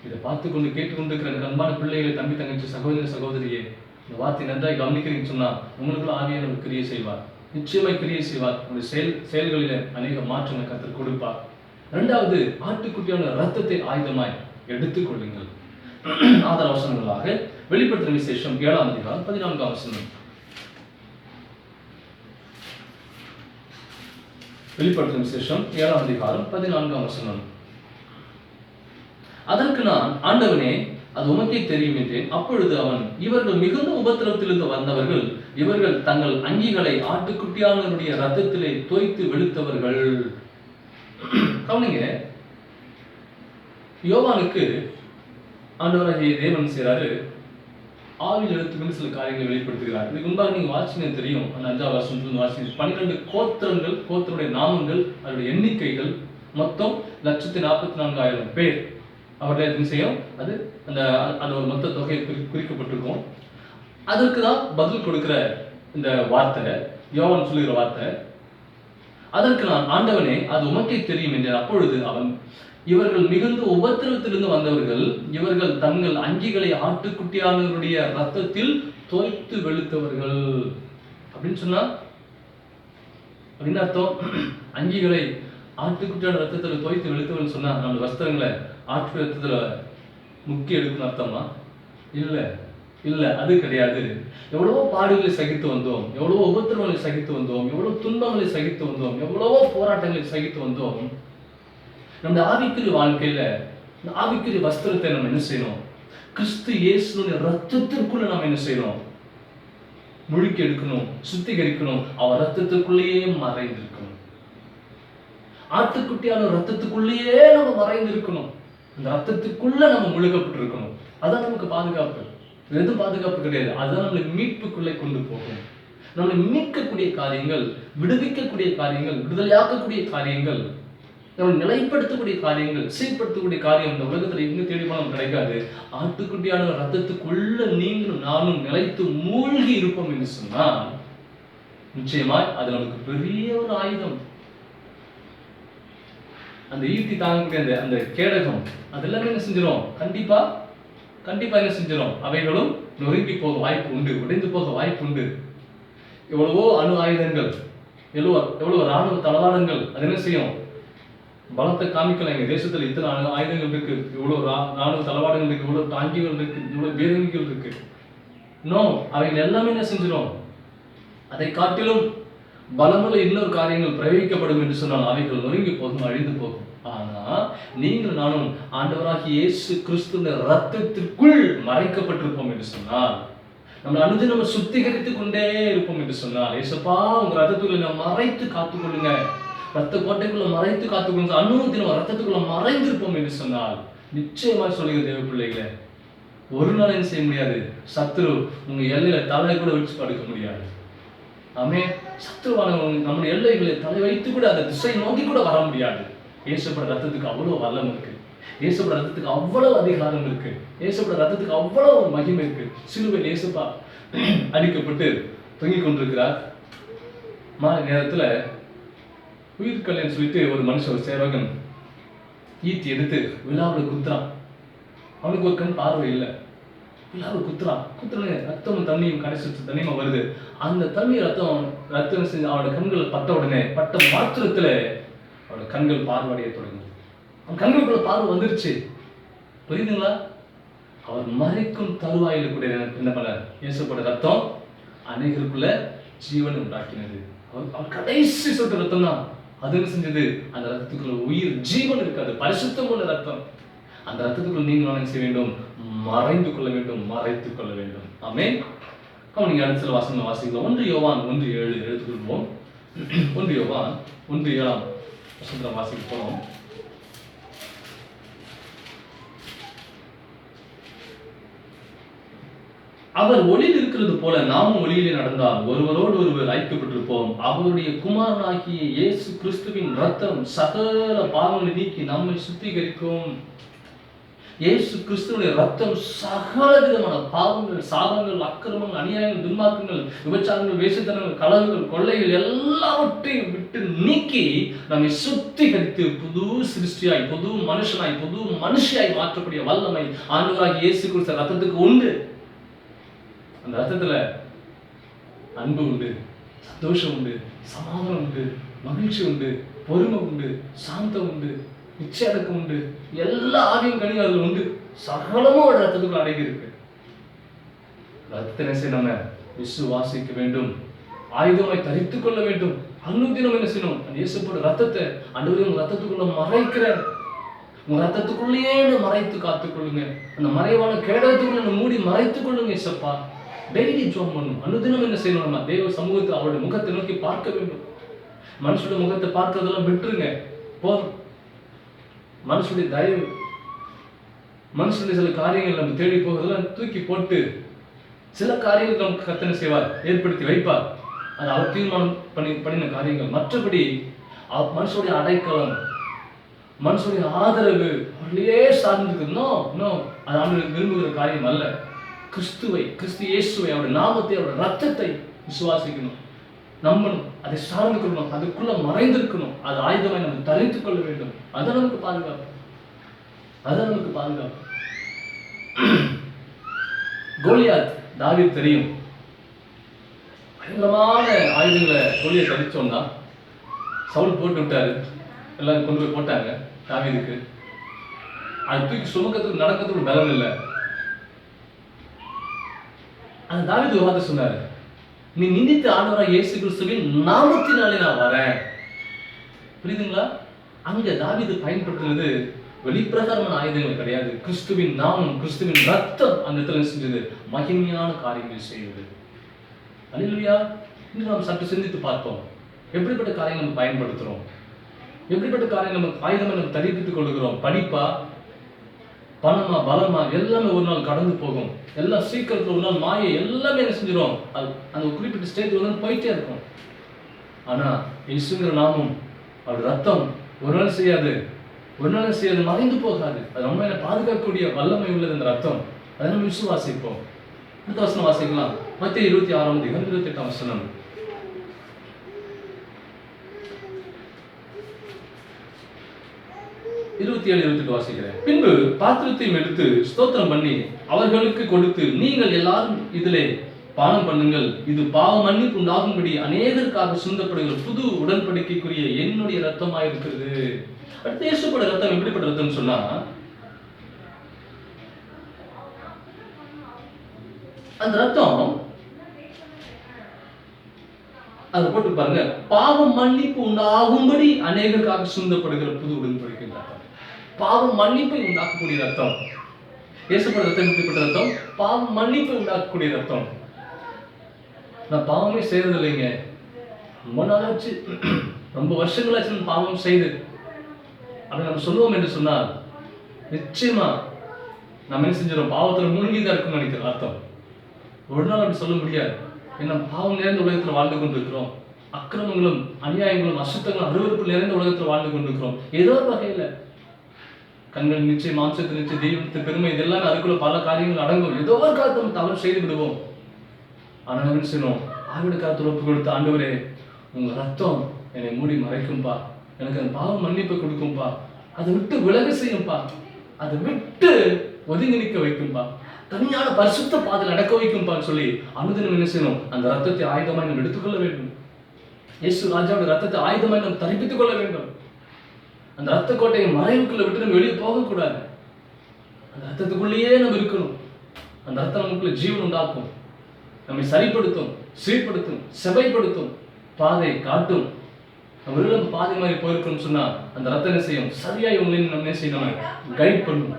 இதை பார்த்து கொண்டு கேட்டுக்கொண்டிருக்கிற அன்பான பிள்ளைகளை, தம்பி தங்கச்சி, சகோதரி சகோதரியே, இந்த வார்த்தை நன்றாக கவனிக்கிறீங்கன்னு சொன்னா உங்களுக்குள்ள ஆவியானவர் கிரியை செய்வார். நிச்சயமாய் கிரியை செய்வார். உங்களுடைய செயல்களில அநேக மாற்றங்களை கர்த்தர் கொடுப்பார். இரண்டாவது, ஆட்டுக்குட்டியான ரத்தத்தை ஆயுதமாய் எடுத்துக் கொள்ளுங்கள். ஆதார வசனங்களாக வெளிப்படுத்தின விசேஷம் 7ஆம் அதிகாரம் 14ஆம் வசனம். வெளிப்படுத்தின விசேஷம் 7ஆம் அதிகாரம் 14ஆம் வசனம். அதற்கு நான், ஆண்டவனே, அது உமக்கே தெரியும் என்றேன். அப்பொழுது அவன், இவர்கள் மிகுந்த உபத்திரவத்திலிருந்து வந்தவர்கள், இவர்கள் தங்கள் அங்கிகளை ஆட்டுக்குட்டியானவருடைய ரத்தத்திலே தோய்த்து வெளுத்தவர்கள். கவனிங்க, யோவானுக்கு ஆண்டவராகிய தேவன் செய்றாரு, ஆவியில் எடுத்துக்கொண்டு சில காரியங்களை வெளிப்படுத்துகிறார். இதுக்கு முன்பாக நீங்க வாசிங்க தெரியும். அந்த 5ஆம் வருஷத்துல வாசிங்க 12 கோத்திரங்கள், கோத்திரனுடைய நாமங்கள், அதனுடைய எண்ணிக்கைகள் மொத்தம் 1,44,000 பேர். அவருடைய விஷயம் அது அந்த ஒரு மொத்த தொகை குறிக்கப்பட்டிருக்கும். அதற்கு தான் பதில் கொடுக்கிற இந்த வார்த்தை, யோவான் சொல்லுகிற வார்த்தை. அதற்கு நான், ஆண்டவனே, அது உமக்கே தெரியும் என்றார். அப்பொழுது அவன், இவர்கள் மிகுந்த உபத்திரவத்திலிருந்து வந்தவர்கள், இவர்கள் தங்கள் அங்கிகளை ஆட்டுக்குட்டியானவருடைய ரத்தத்தில் தோய்த்து வெளுத்தவர்கள் அப்படின்னு சொன்னா அப்படின்னு அர்த்தம். அங்கிகளை ஆட்டுக்குட்டியான ரத்தத்தில் தோய்த்து வெளுத்தவர்கள் சொன்னா நம்ம வஸ்திரங்களை ஆட்டு ரத்தத்துல முக்கிய எடுக்கணும் அர்த்தமா? இல்ல, அது கிடையாது. எவ்வளவோ பாடுகளை சகித்து வந்தோம், எவ்வளவோ உபத்திரவங்களை சகித்து வந்தோம், எவ்வளவு துன்பங்களை சகித்து வந்தோம், எவ்வளவோ போராட்டங்களை சகித்து வந்தோம். நம்முடைய ஆவிக்குரிய வாழ்க்கையில ஆவிக்குரிய வஸ்திரத்தை நம்ம என்ன செய்யணும்? கிறிஸ்து இயேசுவின் ரத்தத்திற்குள்ள நம்ம என்ன செய்யணும்? முழுக்கி எடுக்கணும், சுத்திகரிக்கணும். அவர் ரத்தத்துக்குள்ளேயே மறைந்திருக்கணும். ஆட்டுக்குட்டியான ரத்தத்துக்குள்ளேயே நம்ம மறைந்திருக்கணும். அந்த ரத்தத்துக்குள்ள நம்ம முழுகப்பட்டிருக்கணும். அதான் நமக்கு பாதுகாப்பு. எதுவும் பாதுகாப்பு கிடையாது. அதுதான் நம்மளை மீட்புக்குள்ளே கொண்டு போகும். நம்மளை மீட்கக்கூடிய காரியங்கள், விடுவிக்கக்கூடிய காரியங்கள், விடுதலையாக்கக்கூடிய காரியங்கள், நம்மளை நிலைப்படுத்தக்கூடிய காரியங்கள், சீர்படுத்தக்கூடிய காரியம் இந்த உலகத்துல எங்க தேடி போனாலும் கிடைக்காது. ஆட்டுக்குட்டியான ரத்தத்துக்குள்ள நீங்களும் நானும் நிலைத்து மூழ்கி இருப்போம் என்று சொன்னால் நிச்சயமாய் அது நமக்கு பெரிய ஒரு ஆயுதம். அந்த ஈட்டி தாங்கக்கூடிய அந்த கேடகம் அதெல்லாமே என்ன செஞ்சிடும்? கண்டிப்பா என்ன செஞ்சிடும்? அவைகளும் நொறுங்கி போக வாய்ப்பு உண்டு, உடைந்து போக வாய்ப்பு உண்டு. எவ்வளவோ அணு ஆயுதங்கள், எவ்வளவு ராணுவ தளவாடங்கள் அது என்ன செய்யும்? பலத்தை காமிக்கலாம். எங்க தேசத்துல இத்தனை ஆயுதங்கள் இருக்கு, இவ்வளவு ராணுவ தளவாடங்கள் இருக்கு, இவ்வளவு டாங்கிகள் இருக்கு, இவ்வளவு பீரங்கிகள் இருக்கு. அவைகள் எல்லாமே என்ன செஞ்சிடும்? அதை காட்டிலும் பலமுள்ள இன்னொரு காரியங்கள் பிரயோகிக்கப்படும் என்று சொன்னால் அவைகள் நொறுங்கி போகும், அழிந்து போகும். ஆனா நீங்கள் நானும் ஆண்டவராகிய இயேசு கிறிஸ்துவின் ரத்தத்திற்குள் மறைக்கப்பட்டிருப்போம் என்று சொன்னால், நம்ம அனுதினம் சுத்திகரித்துக் கொண்டே இருப்போம் என்று சொன்னால், ஏசப்பா உங்க ரத்தத்துக்குள்ள மறைத்து காத்துக்கொள்ளுங்க, ரத்த கோட்டைக்குள்ள மறைத்து காத்துக்கொள்ளுங்க, அனுதினம் ரத்தத்துக்குள்ள மறைந்திருப்போம் என்று சொன்னால் நிச்சயமா சொல்லுங்க தேவ பிள்ளைகளை, ஒரு நாள் என்ன செய்ய முடியாது? சத்துரு உங்க எல்லையில தலை கூட வச்சு படுக்க முடியாது. ஆமே, சத்துருவானவங்க நம்முடைய எல்லைகளை தலை வைத்து கூட அந்த திசை நோக்கி கூட வர முடியாது. இயேசுவோட ரத்தத்துக்கு அவ்வளவு வல்லம் இருக்கு, இயேசுவோட ரத்தத்துக்கு அவ்வளவு அதிகாரம் இருக்கு, இயேசுவோட ரத்தத்துக்கு அவ்வளவு மகிமை இருக்கு. சிலுவையில் இயேசுப்பா அடிக்கப்பட்டு தொங்கிக் கொண்டிருக்கிறார். மாலை நேரத்துல உயிர்கல்லைன்னு சொல்லிட்டு ஒரு மனுஷன், ஒரு சேவகன் ஈட்டி எடுத்து விழாவில் குத்துறான். அவனுக்கு ஒரு கண் பார்வை இல்லை, விழாவில் குத்துறான். ரத்தமும் தண்ணியும் கடைசி தண்ணியுமா வருது. அந்த தண்ணி ரத்தம் செஞ்சு அவனோட கண்கள் பட்ட உடனே, பட்ட மாத்திரத்துல அவனோட கண்கள் பார்வைய தொடங்கும். அவன் கண்களுக்குள்ள பார்வை வந்துருச்சு. புரியுதுங்களா? அவர் மறைக்கும் தருவாயில கூட என்ன பண்ண? இயேசுவோட ரத்தம் அநேகருக்குள்ள ஜீவன் உண்டாக்கினது. அவர் கடைசி சொட்டு ரத்தம் தான். அது என்ன செஞ்சது? அந்த ரத்தத்துக்குள்ள உயிர் ஜீவன் இருக்கு. அது பரிசுத்தம் உள்ள ரத்தம். அந்த ரத்தத்துக்குள்ள நீங்கள் என்ன செய்ய வேண்டும்? மறைந்து கொள்ள வேண்டும், மறைத்துக் கொள்ள வேண்டும். ஆமென். நீங்க அடுத்த சில வாசகம் வாசிக்கலாம். 1 யோவான் 1:7 எடுத்துக்கொள்வோம். 1 யோவான் 1:7 வசனம் வாசிக்க போறோம். அவர் ஒளியில் இருக்கிறது போல நாமும் ஒளியிலே நடந்தால் ஒருவரோடு ஒருவர் ஐக்கியப்பட்டிருப்போம். அவருடைய குமாரனாகிய இயேசு கிறிஸ்துவின் ரத்தம் சகல பாவங்களை நீக்கி நம்மை சுத்திகரிக்கும். இயேசு கிறிஸ்துவினுடைய ரத்தம் சகல விதமான பாவங்கள், சாபங்கள், அக்கிரமங்கள், அநியாயங்கள், துன்மார்க்கங்கள், விபச்சாரங்கள், வேசித்தனங்கள், களவுகள், கொள்ளைகள் எல்லாவற்றையும் விட்டு நீக்கி நம்மை சுத்திகரித்து புது சிருஷ்டியாய், புது மனுஷனாய், புது மனுஷியாய் மாற்றக்கூடிய வல்லமை ஆண்டவராகிய இயேசு கிறிஸ்து ரத்தத்துக்கு உண்டு. அந்த ரத்தத்துல அன்பு உண்டு, சந்தோஷம் உண்டு, சமாதானம் உண்டு, மகிழ்ச்சி உண்டு, பொறுமை உண்டு, சாந்தம் உண்டு, நிச்சயடக்கம் உண்டு, எல்லா ஆவியும் கனியும் அதுல உண்டு. சகலமும் ஒரு ரத்தத்துக்குள்ள அடங்கி இருக்கு. ரத்தத்தை என்ன செய்யணும்? விசுவாசிக்க வேண்டும், ஆயுதமாய் தரித்துக் கொள்ள வேண்டும். அனுதினம் என்ன செய்யணும்? அந்த இயேசுவோட ரத்தத்தை ஆண்டவரே உங்க ரத்தத்துக்குள்ள மறைக்கிறேன், உங்க ரத்தத்துக்குள்ளேயே மறைத்து காத்துக்கொள்ளுங்க, அந்த மறைவான கேடகத்துக்குள்ள மூடி மறைத்துக் கொள்ளுங்க. இயேசப்பா டெய்லி ஜெபம் பண்ணணும். அனுதினம் என்ன செய்யணும்? நம்ம தேவ சமூகத்தை அவருடைய முகத்தை நோக்கி பார்க்க வேண்டும். மனுஷனுடைய முகத்தை பார்க்கறதெல்லாம் விட்டுருங்க, போதும். மனுஷனுடைய தயவு, மனுஷனுடைய சில காரியங்கள் நம்ம தேடி போகிறதெல்லாம் தூக்கி போட்டு சில காரியங்கள் நமக்கு கர்த்தர் செய்வார், ஏற்படுத்தி வைப்பார். அது அவர் தீர்மானம் பண்ணின காரியங்கள். மற்றபடி மனுஷனுடைய அடைக்கலம், மனுஷனுடைய ஆதரவு அவர்களையே சார்ந்திருக்கு. அது அவங்களுக்கு விரும்புகிற காரியம் அல்ல. கிறிஸ்து இயேசுவை, அவருடைய நாமத்தை, அவருடைய ரத்தத்தை விசுவாசிக்கணும், நம்பணும், அதை சார்ந்து கொள்ளணும், அதுக்குள்ள மறைந்திருக்கணும். அது ஆயுதமாய் நம்ம தரித்துக் கொள்ள வேண்டும். அதான் நமக்கு பாதுகாப்பு, அதான் நமக்கு பாதுகாப்பு. கோலியாத் தாவீது தெரியும், பயங்கரமான ஆயுதங்களை கோலியாத் அடிச்சோம்னா சவுல் போட்டு விட்டாரு, எல்லாரும் கொண்டு போய் போட்டாங்க தாவீதுக்கு. அது தூக்கி சுமக்கிறதுக்கு நடக்கிறதுக்கு பலம் இல்லை. அந்த தாவீது ஒரு வார்த்தை சொன்னாரு, நீ நிந்தித்து ஆண்டவராகிய இயேசு கிறிஸ்துவின் நாமத்தினாலே நான் வரேன். புரியுதுங்களா? அங்க தாவீது பயன்படுத்தினது வெளிப்பிரகாரமான ஆயுதங்கள் கிடையாது. கிறிஸ்துவின் நாமம், கிறிஸ்துவின் ரத்தம் அந்த இடத்துல செஞ்சது மகிமையான காரியங்கள் செய்வது. அல்லேலூயா. இன்று நாம் சற்று சிந்தித்து பார்ப்போம். எப்படிப்பட்ட காரியங்கள் நம்ம பயன்படுத்துறோம், எப்படிப்பட்ட காரியம் நம்ம ஆயுதமா நம்ம தரிப்பித்துக் கொள்கிறோம். படிப்பா, பணமா, பலமா, எல்லாமே ஒரு நாள் கடந்து போகும். எல்லாம் சீக்கிரத்துல ஒரு நாள் மாயை எல்லாமே என்ன செஞ்சிடும், அது அந்த குறிப்பிட்ட ஸ்டேஜ் வந்து போயிட்டே இருக்கும். ஆனா இயேசுங்கிற நாமம், அவர் ரத்தம் ஒரு நாள் செய்யாது, ஒரு நாள் செய்யாது, மறைந்து போகாது. அது நம்ம என்ன பாதுகாக்கக்கூடிய வல்லமை உள்ளது அந்த ரத்தம். அதை நம்ம விசுவாசிப்போம். அடுத்த வசனம் வாசிக்கலாம். மத்திய 26:28 வசனம். 27-28 வாசிக்கிறேன். பின்பு பாத்திரத்தையும் எடுத்து ஸ்தோத்திரம் பண்ணி அவர்களுக்கு கொடுத்து, நீங்கள் எல்லாரும் இதிலே பானம் பண்ணுங்கள், இது பாவ மன்னிப்பு உண்டாகும்படி அநேகருக்காக சிந்தப்படுகிற புது உடன்படிக்கைக்குரிய என்னுடைய ரத்தமாக இருக்கிறது. அடுத்து இயேசுவோட ரத்தம் எப்படிப்பட்ட ரத்தம் சொன்னா, அந்த ரத்தம் அதை போட்டு பாருங்க, பாவம் மன்னிப்பு உண்டாகும்படி அநேகருக்காக சிந்தப்படுகிற புது உடன்படிக்கை ரத்தம். பாவம் மன்னிப்பை உண்டாக்கக்கூடிய ரத்தம். இயேசுவோட ரத்தம் எப்படிப்பட்ட ரத்தம்? பாவம் மன்னிப்பை உண்டாக்கக்கூடிய ரத்தம். நான் பாவமே செய்யறது இல்லைங்க, ரொம்ப நாளாச்சு, ரொம்ப வருஷங்களாச்சு பாவம் செய்து அப்படி நம்ம சொல்லுவோம் என்று சொன்னால், நிச்சயமா நம்ம என்ன செஞ்சிடும், பாவத்துல மூழ்கிதான் இருக்குன்னு நினைக்கிற அர்த்தம். ஒரு நாள் அப்படி சொல்ல முடியாது. ஏன்னா பாவம் நிறைந்த உலகத்தில் வாழ்ந்து கொண்டிருக்கிறோம். அக்கிரமங்களும் அநியாயங்களும் அசுத்தங்களும் அருவருப்பு நிறைந்த உலகத்தில் வாழ்ந்து கொண்டிருக்கிறோம். ஏதோ ஒரு வகையில கண்கள் நிச்சயம், மாம்சத்து நிச்சயம், தெய்வத்து பெருமை, இதெல்லாம் அதுக்குள்ள பல காரியங்கள் அடங்கும். ஏதோ ஒரு காலத்தை நம்ம தவறு செய்து விடுவோம். ஆனால் என்ன செய்யணும், ஆவிட காலத்தில் ஒப்பு கொடுத்து, ஆண்டவரே உங்க ரத்தம் என்னை மூடி மறைக்கும்பா, எனக்கு அந்த பாவம் மன்னிப்பை கொடுக்கும்பா, அதை விட்டு விலக செய்யும்பா, அதை விட்டு ஒதுங்கி நிற்க வைக்கும்பா, தனியான பரிசுத்த பாதையில் நடக்க வைக்கும்பான்னு சொல்லி அனுதினம் என்ன செய்யணும், அந்த ரத்தத்தை ஆயுதமாய் நம்ம எடுத்துக்கொள்ள வேண்டும். இயேசு ராஜாவோட ரத்தத்தை ஆயுதமாய் நம்ம தரிப்பித்துக் கொள்ள வேண்டும். அந்த ரத்த கோட்டையை மறைவுக்குள்ள விட்டு நம்ம வெளியே போகக்கூடாது. அந்த ரத்தத்துக்குள்ளேயே நம்ம இருக்கணும். அந்த ரத்தம் நமக்குள்ள ஜீவன் உண்டாக்கும், நம்மை சரிப்படுத்தும், சீர்படுத்தும், செவைப்படுத்தும், பாதை காட்டும். நம்ம பாதை மாதிரி போயிருக்கோம்னு சொன்னா அந்த ரத்தம் என்ன செய்யும், சரியாய் உங்களை நம்ம என்ன செய்யணும், கைட் பண்ணும்.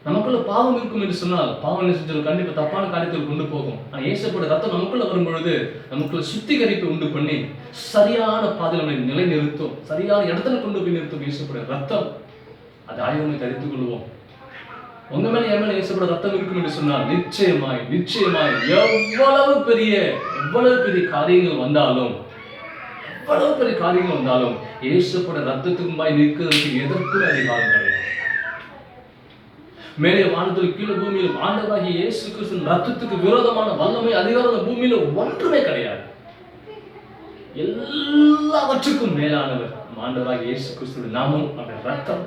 நமக்குள்ள பாவம் இருக்கும் என்று சொன்னால் பாவம் என்ன செஞ்சிடும், கண்டிப்பா தப்பான காரியத்தில் கொண்டு போகும். ஆனா இயேசுவோட ரத்தம் நமக்குள்ள வரும்பொழுது நமக்குள்ள சுத்திகரிப்பை உண்டு பண்ணி சரியான பாதையில் நம்மை நிலை நிறுத்தும், சரியான இடத்துல கொண்டு போய் நிறுத்தும். இயேசுவோட ரத்தம் அது ஆயுதங்களை தரித்துக் கொள்வோம். உங்க மேல என் மேல இயேசுவோட ரத்தம் இருக்கும் என்று சொன்னால் நிச்சயமாய் நிச்சயமாய் எவ்வளவு பெரிய காரியங்கள் வந்தாலும், எவ்வளவு பெரிய காரியங்கள் வந்தாலும் இயேசுவோட ரத்தத்துக்கு பாய் நிற்கிறதுக்கு எதற்கும் அதிகாரம் கிடையாது. மேலே வானத்தில் கீழே பூமியிலும் ஆண்டவராகிய இயேசு கிறிஸ்துவின் ரத்தத்துக்கு விரோதமான வல்லமை அதிகாரம் பூமியில ஒன்றுமே கிடையாது. எல்லாவற்றுக்கும் மேலானவர் ஆண்டவராகிய இயேசு கிறிஸ்துவின் நாமம், அவருடைய ரத்தம்.